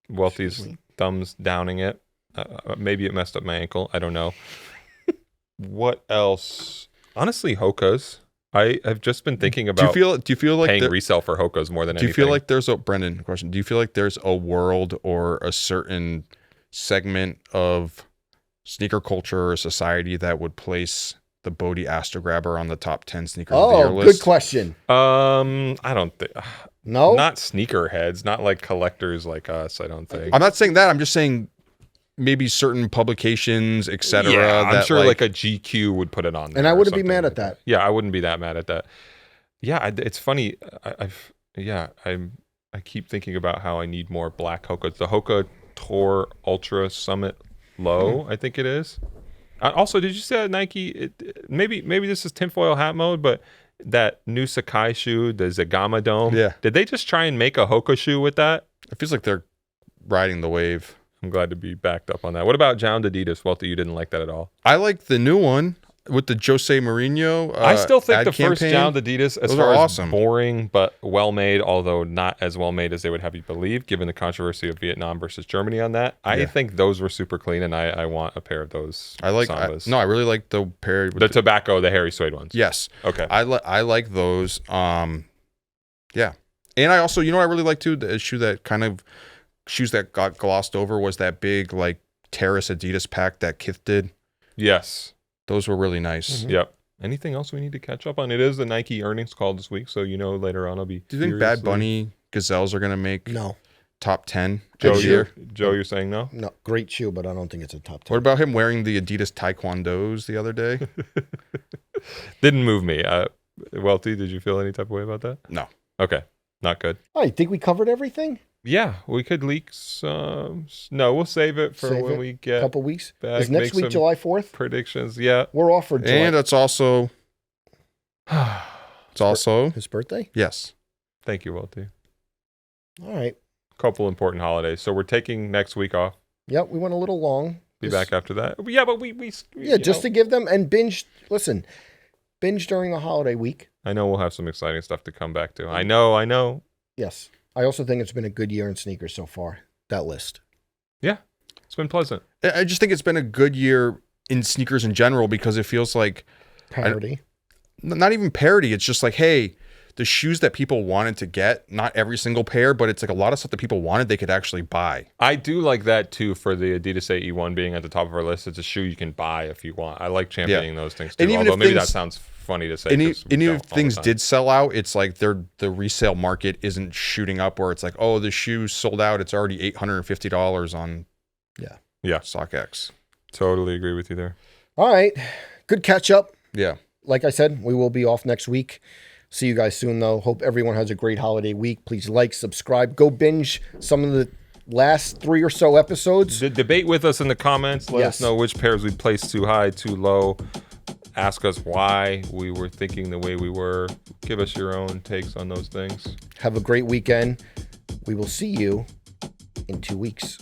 Welty's thumbs downing it. Maybe it messed up my ankle. I don't know. What else? Honestly, Hoka's. I've just been thinking Do about you feel like paying resale for Hoka's more than do anything. you feel like there's a Brendan question? Do you feel like there's a world or a certain segment of sneaker culture or society that would place the Bodie Astrograbber on the top 10 sneakers of the year Oh, list? good question. I don't think. No? Not sneakerheads, not like collectors like us. I don't think. I'm not saying that. I'm just saying maybe certain publications, etc. Yeah, I'm that sure like a GQ would put it on there. And I or wouldn't be something mad like at that. Yeah, I wouldn't be that mad at that. Yeah, it's funny. I keep thinking about how I need more black Hokas. The Hoka Tour Ultra Summit Low, I think it is. Also, did you say that Nike? Maybe this is tinfoil hat mode, but that new Sakai shoe, the Zagama Dome. Yeah. Did they just try and make a Hoka shoe with that? It feels like they're riding the wave. I'm glad to be backed up on that. What about Jound Adidas? Welty, you didn't like that at all. I like the new one with the Jose Mourinho. I still think ad the first campaign. Jound Adidas, as Those far are as awesome. boring but well made, although not as well made as they would have you believe, given the controversy of Vietnam versus Germany on that. I think those were super clean, and I want a pair of those. I Sambas. I really like the pair with the tobacco, the hairy suede ones. Yes. Okay. I like those. Yeah. And I also, I really like too, the shoes that got glossed over was that big like Terrace Adidas pack that Kith did. Yes. Those were really nice. Mhm. Yep. Anything else we need to catch up on? It is the Nike earnings call this week, so later on I'll be. Do you think Bad Bunny Gazelles are gonna make No. top 10 Joe, this year? you're saying no? No. Great shoe, but I don't think it's a top 10. What about him wearing the Adidas Taekwondos the other day? Didn't move me. Welty, did you feel any type of way about that? No. Okay. Not good. I think we covered everything. Yeah, we could leak some. No, we'll save it for when we A get couple weeks. back, Is next make week some July 4th? predictions. Yeah. We're off for July. And it's also His birthday? yes. Thank you, Welty. All right. Couple important holidays. So we're taking next week off. Yep, we went a little long. Be Just- back after that. Yeah, but we Yeah, just to give them and binge. Listen, binge during the holiday week. I know we'll have some exciting stuff to come back to. I know. Yes. I also think it's been a good year in sneakers so far. That list. Yeah. It's been pleasant. I just think it's been a good year in sneakers in general because it feels like Parody. not even parody. It's just like, hey, the shoes that people wanted to get, not every single pair, but it's like a lot of stuff that people wanted they could actually buy. I do like that too for the Adidas AE1 being at the top of our list. It's a shoe you can buy if you want. I like championing those things too. And even Although if maybe that things- sounds funny to say. And 'cause we even don't if all the things time. did sell out, it's like the resale market isn't shooting up where it's like, oh, the shoe sold out. It's already $850 on Yeah. StockX. Totally agree with you there. All right. Good catch up. Yeah. Like I said, we will be off next week. See you guys soon, though. Hope everyone has a great holiday week. Please like, subscribe, go binge some of the last 3 or so episodes. Debate with us in the comments. Let Yes. us know which pairs we placed too high, too low. Ask us why we were thinking the way we were. Give us your own takes on those things. Have a great weekend. We will see you in 2 weeks.